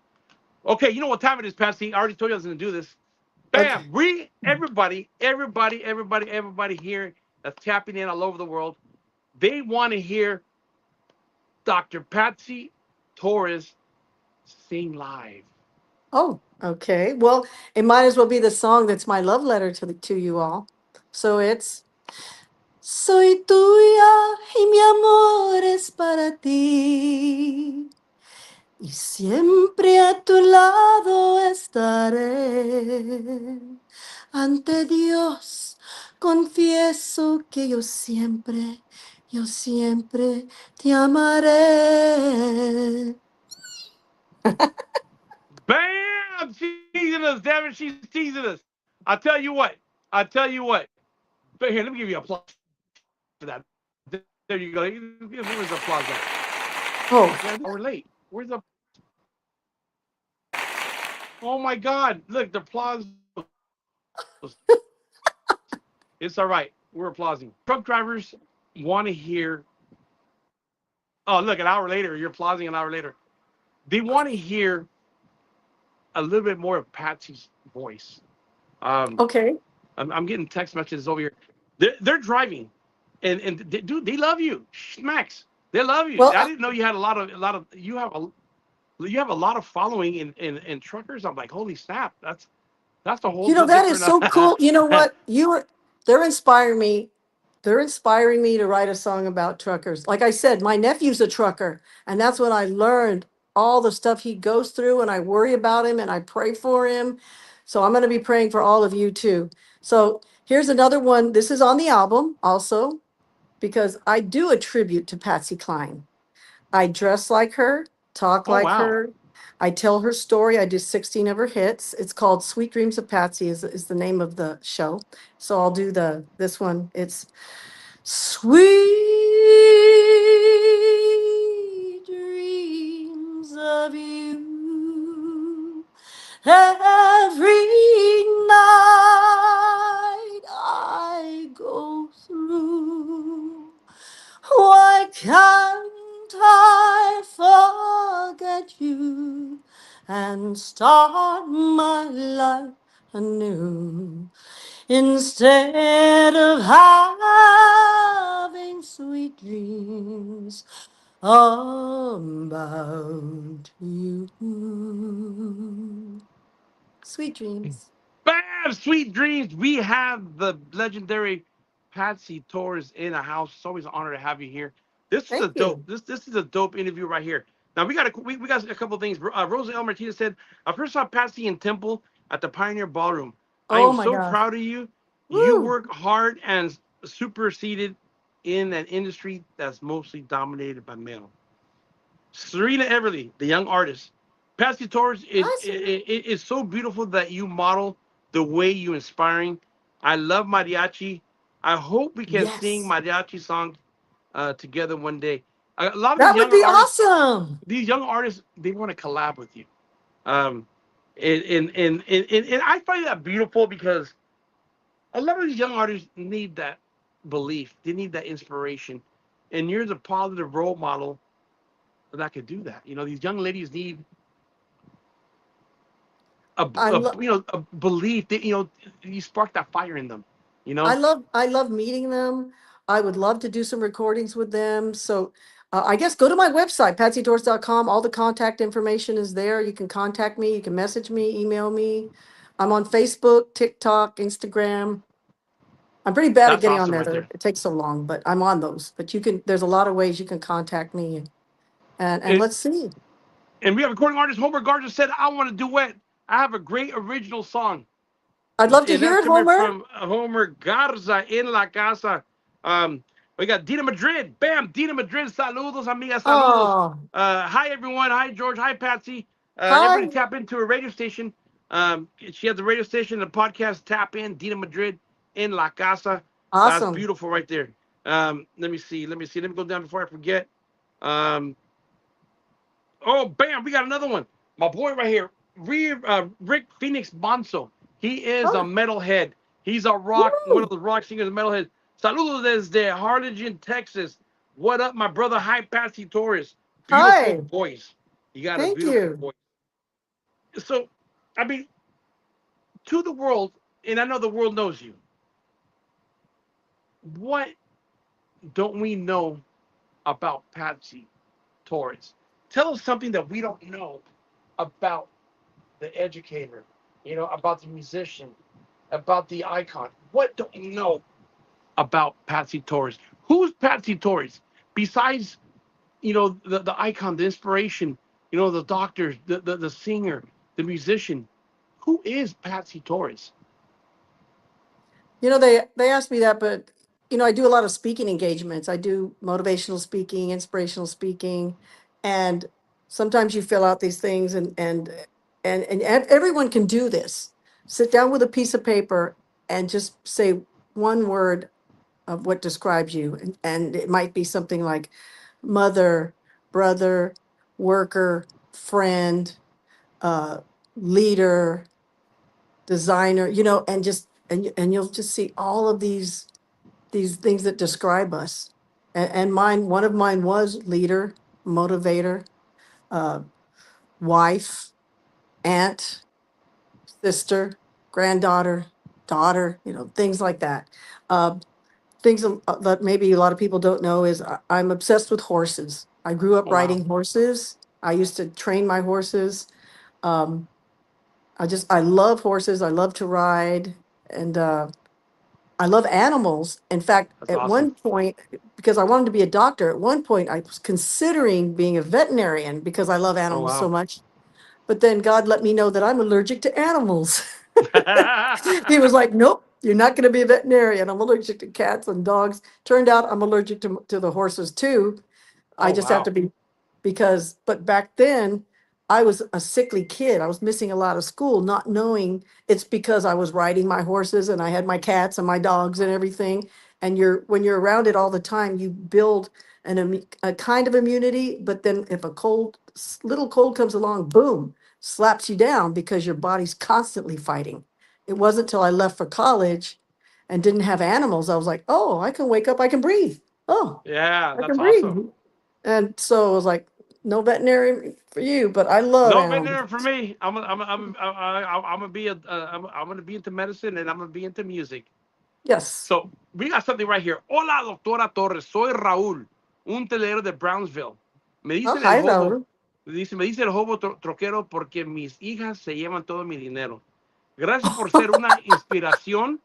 Okay, you know what time it is, Patsy? I already told you I was going to do this. Okay. Bam! Everybody here that's tapping in all over the world, they want to hear Dr. Patsy Torres sing live. Oh, okay. Well, it might as well be the song that's my love letter to you all. So it's Soy tuya y mi amor es para ti. Y siempre a tu lado estaré. Ante Dios, confieso que yo siempre te amaré. Bam! She's teasing us, damn it, she's teasing us. I tell you what. I tell you what. But here, let me give you applause for that. There you go. Where's the applause at? Oh, Yeah, we're late. Where's the? Oh my God! Look, the applause. It's all right. We're applauding. Truck drivers want to hear. Oh, look, an hour later, you're applauding an hour later. They want to hear a little bit more of Patsy's voice. Um, okay. I'm getting text messages over here. They're driving, and dude, they love you, Schmacks. They love you. Well, I didn't know you had a lot of you have a lot of following in truckers. I'm like, holy snap, that's a whole that is different. so cool. You know what? They're inspiring me. They're inspiring me to write a song about truckers. Like I said, my nephew's a trucker, and that's when I learned all the stuff he goes through, and I worry about him and I pray for him. So I'm going to be praying for all of you too. So here's another one. This is on the album also, because I do a tribute to Patsy Cline. I dress like her, talk Oh like wow. her. I tell her story. I do 16 of her hits. It's called Sweet Dreams of Patsy is the name of the show. So I'll do this one. It's Sweet dreams of you every night I go through. Why can't I forget you and start my life anew? Instead of having sweet dreams about you. Sweet dreams. Bam! Sweet dreams. We have the legendary Patsy Torres in the house. It's always an honor to have you here. This is a Thank dope. you. This is a dope interview right here. Now we got a couple of things. Rosa L. Martinez said, "I first saw Patsy in Temple at the Pioneer Ballroom. I Oh am my so gosh. proud of you. You Woo. work hard and superseded in an industry that's mostly dominated by male." Serena Everly, the young artist. Patsy Torres Hi, Serena. is so beautiful that you model the way you inspiring. I love mariachi. I hope we can sing Yes. mariachi songs together one day. A lot of That would be awesome. these young artists, they want to collab with you. Um, and I find that beautiful because a lot of these young artists need that belief. They need that inspiration, and you're the positive role model that could do that. These young ladies need I love a belief that you spark that fire in them. You know, I love meeting them. I would love to do some recordings with them. So I guess go to my website, patsydoors.com. All the contact information is there. You can contact me, you can message me, email me. I'm on Facebook, TikTok, Instagram. I'm pretty bad at that's getting on awesome there right though. there. It takes so long, but I'm on those. But there's a lot of ways you can contact me and It, let's see. and we have recording artist Homer Gardner said, "I want to duet. I have a great original song." I'd love to And hear that's it, coming Homer. from Homer Garza in La Casa. Um, we got Dina Madrid. Bam, Dina Madrid. Saludos, amigas. Saludos. Oh, Hi, everyone. Hi, George. Hi, Patsy. hi. Everybody tap into her radio station. She has the radio station, the podcast. Tap in. Dina Madrid in La Casa. That's Awesome. beautiful right there. Let me see. Let me go down before I forget. Um, oh, bam. We got another one. My boy right here. Rick Phoenix Bonzo. He is a Oh, metalhead. He's a one of woo! the rock singers, metalhead. Saludos desde Harlingen, Texas. What up, my brother? Hi, Patsy Torres. Beautiful Hi, voice. You got a thank beautiful you. voice. So, I mean, to the world, and I know the world knows you. What don't we know about Patsy Torres? Tell us something that we don't know about the educator, about the musician, about the icon. What don't you know about Patsy Torres? Who's Patsy Torres? Besides, the icon, the inspiration, the doctor, the singer, the musician. Who is Patsy Torres? They asked me that, but I do a lot of speaking engagements. I do motivational speaking, inspirational speaking, and sometimes you fill out these things, and everyone can do this. Sit down with a piece of paper and just say one word of what describes you, and it might be something like mother, brother, worker, friend, uh, leader, designer, and you'll just see all of these things that describe us. And one of mine was leader, motivator, uh, wife, aunt, sister, granddaughter, daughter, things like that. Uh, things that maybe a lot of people don't know is I'm obsessed with horses. I grew up Oh wow. riding horses. I used to train my horses. Um, I love horses. I love to ride. And I love animals. In fact, That's at awesome. one point, because I wanted to be a doctor, at one point I was considering being a veterinarian because I love Oh animals so wow. much. But then God let me know that I'm allergic to animals. He was like, nope, you're not going to be a veterinarian. I'm allergic to cats and dogs. Turned out I'm allergic to the horses too. I Oh just have to wow. be but back then I was a sickly kid. I was missing a lot of school, not knowing it's because I was riding my horses and I had my cats and my dogs and everything. And when you're around it all the time, you build a kind of immunity. But then if little cold comes along, boom, slaps you down because your body's constantly fighting. It wasn't till I left for college and didn't have animals. I was like, oh, I can wake up, I can breathe. Oh, Yeah, I that's can awesome. breathe. And so I was like, no veterinary for you, but I love No animals. veterinarian for me. I'm gonna be I'm gonna be into medicine and I'm gonna be into music. Yes. So we got something right here. Hola, doctora Torres. Soy Raúl, un telero de Brownsville. Me Oh, dicen el hi, hobo, Raul. me dice el hobo troquero porque mis hijas se llevan todo mi dinero. Gracias por ser una inspiración.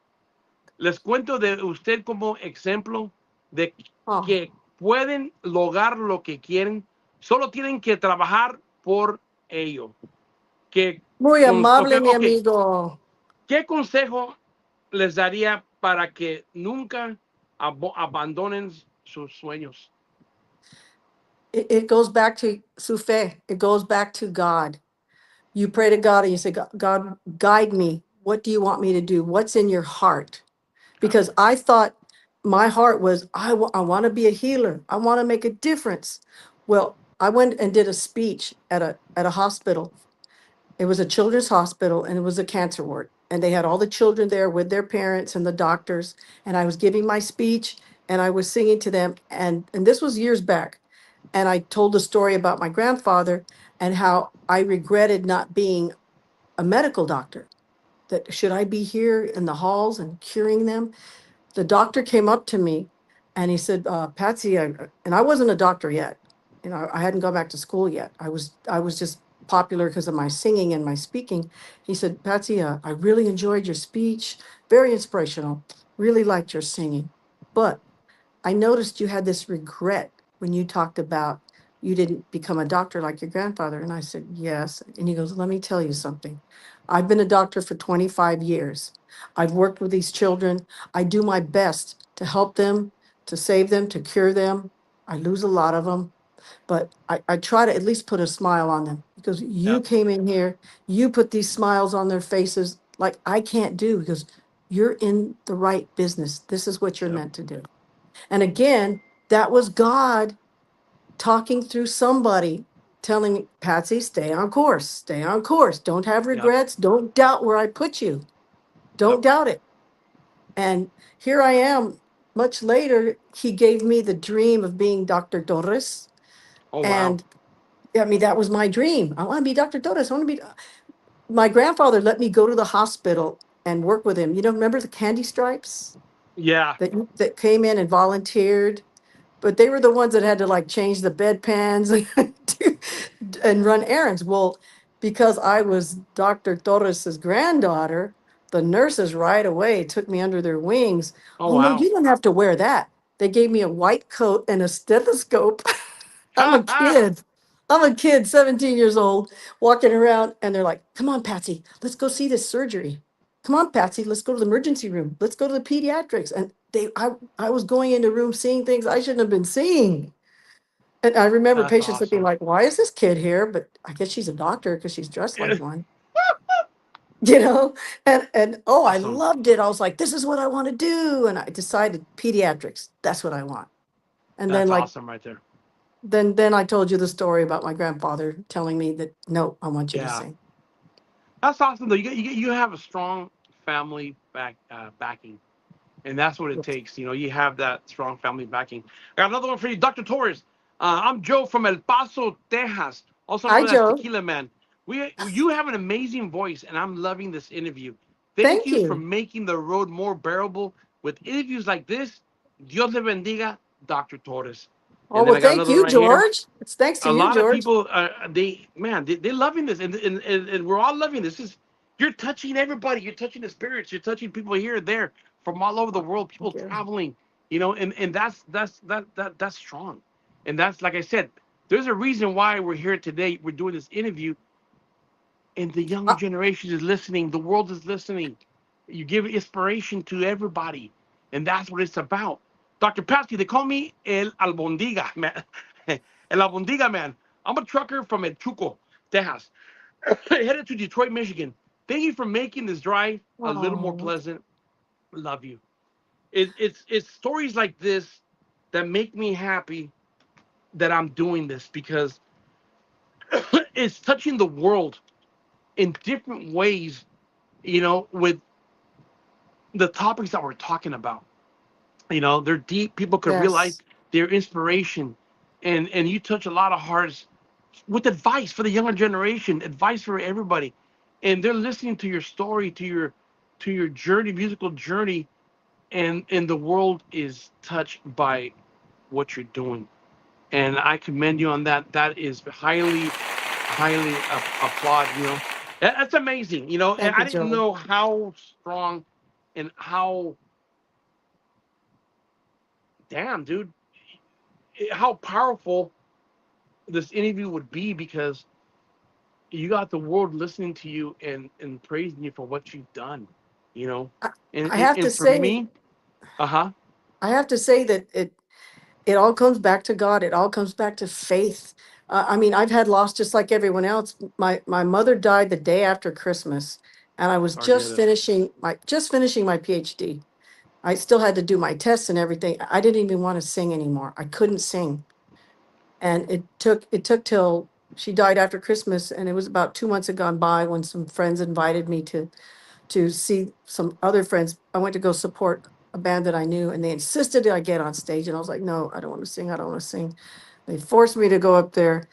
Les cuento de usted como ejemplo de Oh, que pueden lograr lo que quieren, solo tienen que trabajar por ello. Que, muy amable, mi ok, amigo. ¿qué consejo les daría para que nunca abandonen sus sueños? It goes back to Sufe. It goes back to God. You pray to God and you say, God, guide me. What do you want me to do? What's in your heart? Because I thought my heart was, I want to be a healer. I want to make a difference. Well, I went and did a speech at a hospital. It was a children's hospital and it was a cancer ward. And they had all the children there with their parents and the doctors. And I was giving my speech and I was singing to them. And this was years back. And I told a story about my grandfather and how I regretted not being a medical doctor. That should I be here in the halls and curing them? The doctor came up to me and he said, Patsy, and I wasn't a doctor yet. I hadn't gone back to school yet. I was just popular because of my singing and my speaking. He said, Patsy, I really enjoyed your speech, very inspirational, really liked your singing. But I noticed you had this regret when you talked about you didn't become a doctor like your grandfather. And I said, yes. And he goes, let me tell you something. I've been a doctor for 25 years. I've worked with these children. I do my best to help them, to save them, to cure them. I lose a lot of them, but I try to at least put a smile on them because you Yeah, came in here, you put these smiles on their faces like I can't do because you're in the right business. This is what you're yeah, meant to do. And again, that was God talking through somebody telling me, Patsy, stay on course, stay on course. Don't have Yep. regrets. Don't doubt where I put you. Don't Yep. doubt it. And here I am. Much later, he gave me the dream of being Dr. Torres. Oh wow. And I mean, that was my dream. I want to be Dr. Torres. I want to be. My grandfather let me go to the hospital and work with him. You know, remember the candy stripes Yeah. that came in and volunteered? But they were the ones that had to like change the bedpans and run errands. Well, because I was Dr. Torres's granddaughter, the nurses right away took me under their wings. Oh Oh no, wow. you don't have to wear that. They gave me a white coat and a stethoscope. I'm a kid. I'm a kid, 17 years old, walking around, and they're like, "Come on, Patsy, let's go see this surgery. Come on, Patsy, let's go to the emergency room. Let's go to the pediatrics." And I was going into rooms seeing things I shouldn't have been seeing. And I remember That's patients looking awesome. like, "Why is this kid here?" But I guess she's a doctor because she's dressed like one, you know. And oh, I Awesome. loved it. I was like, "This is what I want to do," and I decided pediatrics. That's what I want. And then That's like awesome right there. then I told you the story about my grandfather telling me that no, I want you to Yeah. sing. That's awesome though. You have a strong family backing, and that's what it Yes. takes. You have that strong family backing. I got another one for you, Dr. Torres. I'm Joe from El Paso, Texas, also Hi, known as Joe. Tequila Man. You have an amazing voice, and I'm loving this interview. Thank Thank you for you. making the road more bearable with interviews like this. Dios le bendiga, Dr. Torres. Oh, And then well, I got thank another one you, right here. George. It's thanks to A you, lot of George. people, they're loving this, and we're all loving this. You're touching everybody. You're touching the spirits. You're touching people here and there from all over the world. People Thank you. traveling, and that's strong, and that's like I said. There's a reason why we're here today. We're doing this interview, and the younger Uh, generation is listening. The world is listening. You give inspiration to everybody, and that's what it's about. Dr. Patsy, they call me El Albondiga man. El Albondiga man. I'm a trucker from El Chuco, Texas, headed to Detroit, Michigan. Thank you for making this drive a little more oh, pleasant. Love you. It's stories like this that make me happy that I'm doing this because it's touching the world in different ways, with the topics that we're talking about. They're deep. People could realize yes. their inspiration, and you touch a lot of hearts with advice for the younger generation, advice for everybody, and they're listening to your story, to your journey, musical journey, and the world is touched by what you're doing, and I commend you on that. That is highly applaud. That's amazing. And Thank I you, didn't Joe. know how strong and how damn, dude, how powerful this interview would be because you got the world listening to you and praising you for what you've done, you know. I, And I and, have to and for say, me, uh-huh. I have to say that it all comes back to God. It all comes back to faith. I mean, I've had loss just like everyone else. My mother died the day after Christmas, and I was Sorry to hear just that. finishing my PhD. I still had to do my tests and everything. I didn't even want to sing anymore. I couldn't sing. And it took till she died after Christmas, and it was about 2 months had gone by when some friends invited me to see some other friends. I went to go support a band that I knew, and they insisted that I get on stage, and I was like, no, I don't want to sing. I don't want to sing. They forced me to go up there,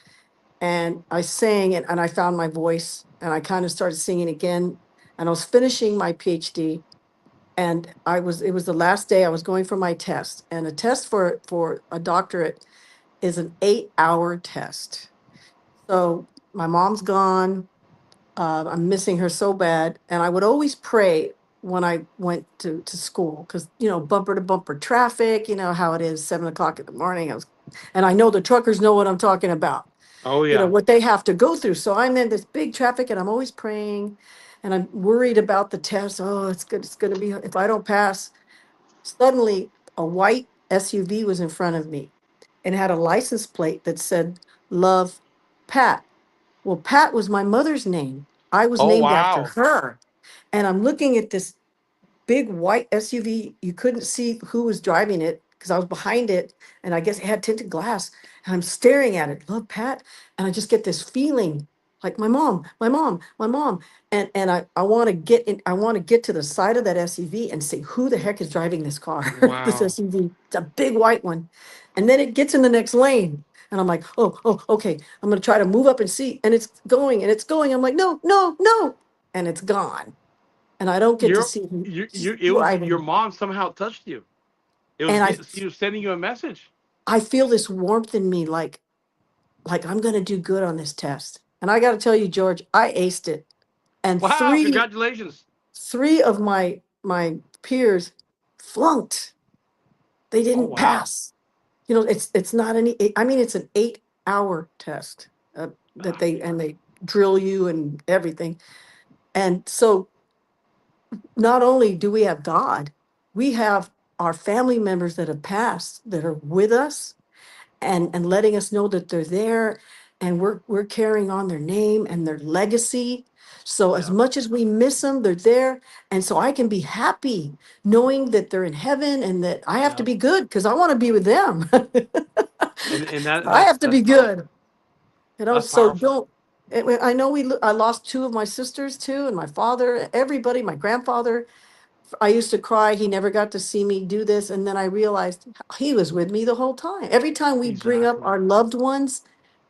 and I sang, and I found my voice, and I kind of started singing again. And I was finishing my PhD, and it was the last day I was going for my test, and a test for a doctorate is an 8-hour test. So my mom's gone. I'm missing her so bad. And I would always pray when I went to school because, bumper to bumper traffic, you know how it is, 7 o'clock in the morning. And I know the truckers know what I'm talking about, Oh yeah. what they have to go through. So I'm in this big traffic and I'm always praying and I'm worried about the test. Oh, it's good. It's going to be, if I don't pass, suddenly a white SUV was in front of me and had a license plate that said, Love, Pat. Well, Pat was my mother's name. I was Oh named after wow. her. And I'm looking at this big white SUV. You couldn't see who was driving it. because I was behind it, and I guess it had tinted glass, and I'm staring at it. Love, Pat, and I just get this feeling like my mom, my mom, my mom, and I want to get in. I want to get to the side of that SUV and say, who the heck is driving this car? This Wow. SUV. It's a big white one, and then it gets in the next lane. And I'm like, oh, okay. I'm gonna try to move up and see. And it's going and it's going. I'm like, no, no, no. And it's gone. And I don't get to You're see who's it was your driving. mom somehow touched you. It was And she was sending you a message. I feel this warmth in me, like I'm gonna do good on this test. And I gotta tell you, George, I aced it. And Wow, congratulations. three of my peers flunked. They Oh didn't wow. pass. You know, it's not any. I mean, it's an 8-hour test that Ah, they drill you and everything. And so not only do we have God, we have our family members that have passed that are with us and letting us know that they're there, and we're carrying on their name and their legacy. So as yeah, much as we miss them, they're there. And so I can be happy knowing that they're in heaven and that I have to yeah. be good because I want to be with them. And I have to that's be powerful. good. You know, That's so powerful. don't. I know I lost two of my sisters too, and my father, everybody, my grandfather. I used to cry. He never got to see me do this. And then I realized he was with me the whole time. Every time we bring up Exactly. our loved ones,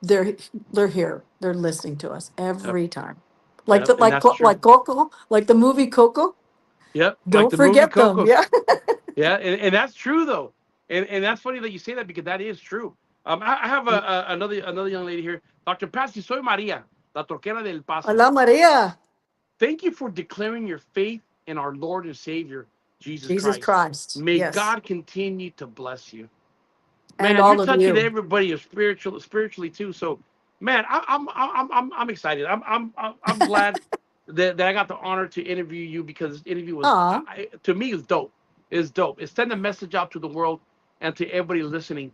they're they're here. They're listening to us Yep. every time. Yep. And that's true. Like Coco, like the movie Coco. Yep. Like Don't the movie forget them. Coco. Yeah. Yeah, and that's true though, and that's funny that you say that because that is true. I have another young lady here, Dr. Patsy. Soy Maria, la torquera del Paso. Hola Maria. Thank you for declaring your faith in our Lord and Savior Jesus Jesus Christ. Christ. May Yes. God continue to bless you. And Man, you're all of touching you. everybody spiritually too. So, man, I'm excited. I'm glad that I got the honor to interview you because this interview was Ah, to me is dope. It's dope. It's sending a message out to the world and to everybody listening.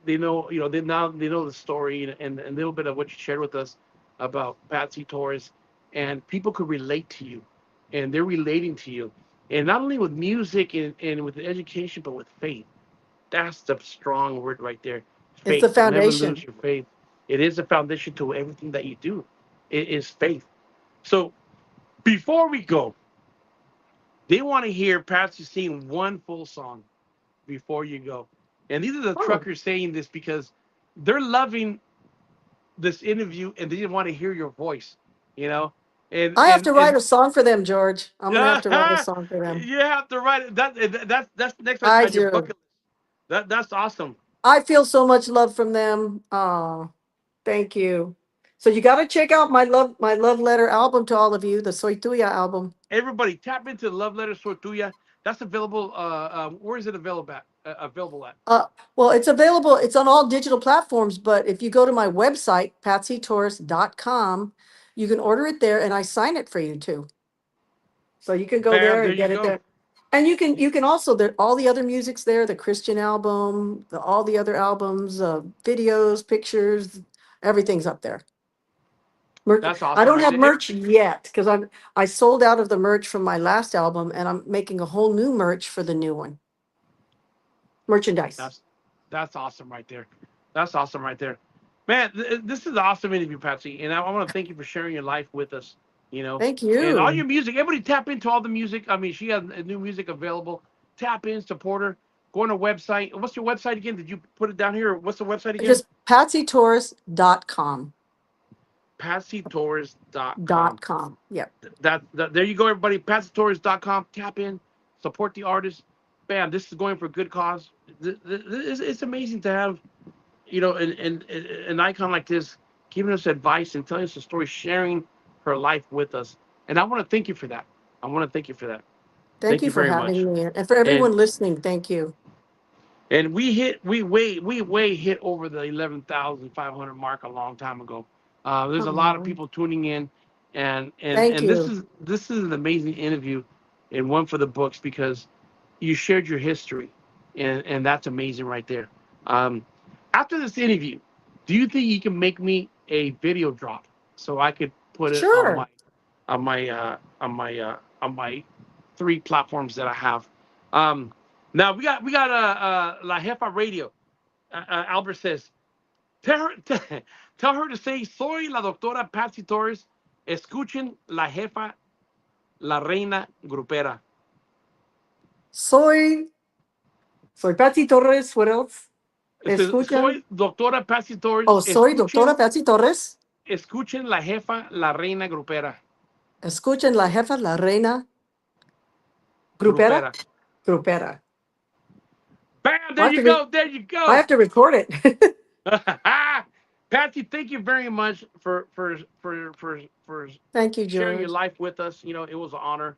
They know they know the story and a little bit of what you shared with us about Patsy Torres, and people could relate to you, and they're relating to you, and not only with music and with education, but with faith. That's the strong word right there. it's the Faith. Don't ever lose foundation. your faith. It is the foundation to everything that you do. It is faith. So before we go, they want to hear Patsy sing one full song before you go. And these are the Oh, truckers saying this because they're loving this interview and they didn't want to hear your voice, you know? And I have and to write and a song for them, George. I'm gonna have to write a yeah, song for them. you have to write it. That's next I on your do. bucket list. That's awesome. I feel so much love from them. Thank you. So you got to check out my love letter album to all of you, the Soy Tuya album. Everybody tap into the Love Letter Sortuya. That's available. Where is it available at? Uh, well, it's available. It's on all digital platforms, but if you go to my website, patsytorres.com, you can order it there, and I sign it for you too. So you can go Bam! there There and you get it go. there. And you can also there all the other music's there, the Christian album, all the other albums, videos, pictures, everything's up there. That's I awesome don't right have there. merch yet because I sold out of the merch from my last album, and I'm making a whole new merch for the new one. Merchandise. That's that's awesome right there. That's awesome right there, man. This is an awesome interview, Patsy, and I want to thank you for sharing your life with us. You know, Thank and all your you. music. Everybody tap into all the music. I mean, she has new music available. Tap in, support her. Go on her website. What's your website again? Did you put it down here? What's the website again? Just patsytorres.com. PatsyTorres.com. Yep. There you go, everybody. PatsyTorres.com. Tap in, support the artist. Bam! This is going for a good cause. It's amazing to have an icon like this giving us advice and telling us a story, sharing her life with us. And I want to thank you for that. I want to thank you for that. Thank Thank you you for very much. having me. And for And everyone listening, thank you. and we way hit over the 11,500 mark a long time ago. There's a lot of Oh, people tuning in, and thank you. this is an amazing interview, and one for the books because you shared your history, and that's amazing right there. Um, After this interview, do you think you can make me a video drop so I could put it Sure. on my three platforms that I have? Um, Now we got La Jefa Radio. Albert says, tell her, tell her to say, soy la doctora Patsy Torres. Escuchen la jefa, la reina grupera. Soy Patsy Torres. What else? It says, Escuchan. soy doctora Patsy Torres. Oh, soy doctora Patsy Torres. Escuchen la jefa, la reina grupera. Escuchen la jefa, la reina. Grupera? Grupera. Bam! There you go. There you go. I have to record it. Patsy, thank you very much for Thank you, sharing your George. life with us. You know, it was an honor.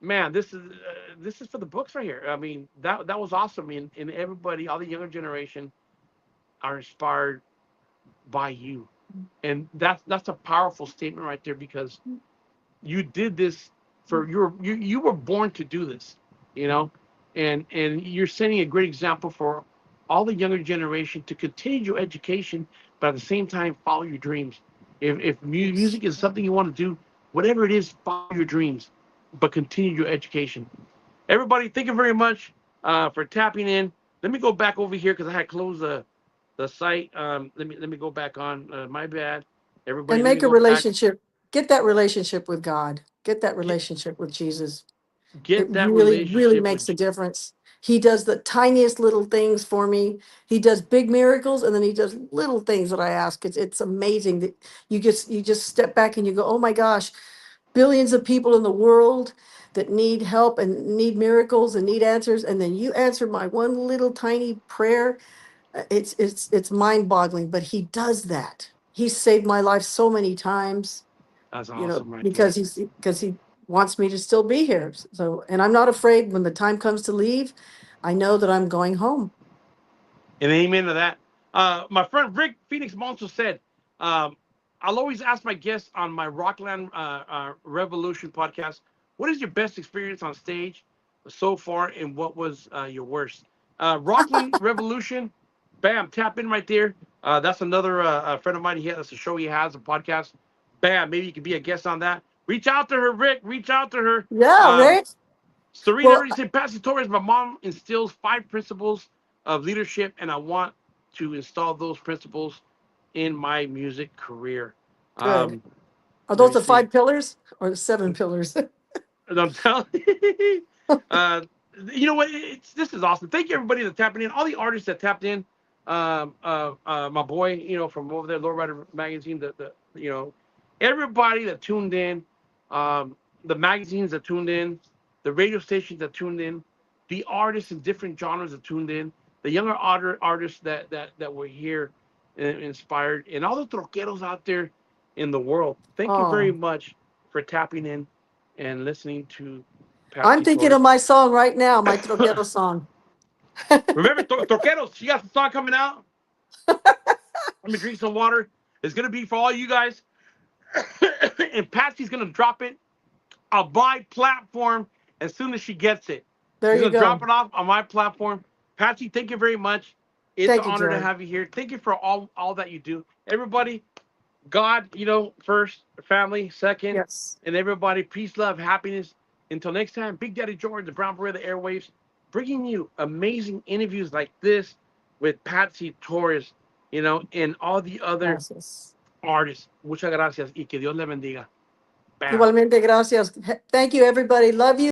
Man, this is for the books right here. I mean, that was awesome. And everybody, all the younger generation, are inspired by you, and that's a powerful statement right there, because you did this for you were born to do this, you know, and you're setting a great example for all the younger generation to continue your education, but at the same time follow your dreams. If music is something you want to do, whatever it is, follow your dreams, but continue your education. Everybody, thank you very much for tapping in. Let me go back over here because I had closed the site. Let me go back on. My bad. Everybody, And let me make a go back. relationship. Get that relationship with God. Get that relationship with Jesus. It Get that really, really relationship makes with. a difference. He does the tiniest little things for me. He does big miracles, and then he does little things that I ask. It's amazing that you just step back and you go, oh my gosh, billions of people in the world that need help and need miracles and need answers, and then you answer my one little tiny prayer. It's mind-boggling, but he does that. He saved my life so many times, That's you know, awesome right there. because he wants me to still be here. So, and I'm not afraid when the time comes to leave. I know that I'm going home. And amen to that. My friend Rick Phoenix Monster said, um, I'll always ask my guests on my Rockland Revolution podcast, what is your best experience on stage so far, and what was your worst? Rockland Revolution, bam, tap in right there. That's another friend of mine. That's a show he has, a podcast. Bam, maybe you could be a guest on that. Reach out to her, Rick. Reach out to her. Yeah, Rick. Serena already said, Patsy Torres, my mom instills 5 principles of leadership, and I want to install those principles in my music career. Good. Are Let those me the see. 5 pillars or the 7 pillars? I'm telling uh, you know what? This is awesome. Thank you, everybody that's tapping in. All the artists that tapped in. My boy, you know, from over there, Low Rider Magazine, you know, everybody that tuned in, the magazines that tuned in, the radio stations that tuned in, the artists in different genres that tuned in, the younger artists that were here and inspired, and all the troqueros out there in the world. Thank you very much for tapping in and listening to Patsy I'm thinking Torres. of my song right now, my troquero song. Remember, troqueros, she got the song coming out. Let me drink some water. It's going to be for all you guys. And Patsy's going to drop it on my platform as soon as she gets it. There She's you going to drop go. it off on my platform. Patsy, thank you very much. It's Thank an you, honor to George. have you here. Thank you for all that you do. Everybody, God, you know, first, family, second, Yes. and everybody, peace, love, happiness. Until next time, Big Daddy George, the Brown Beret of the Airwaves, bringing you amazing interviews like this with Patsy Torres, you know, and all the other Gracias. artists. Muchas gracias y que Dios le bendiga. Bam. Igualmente, gracias. Thank you, everybody. Love you.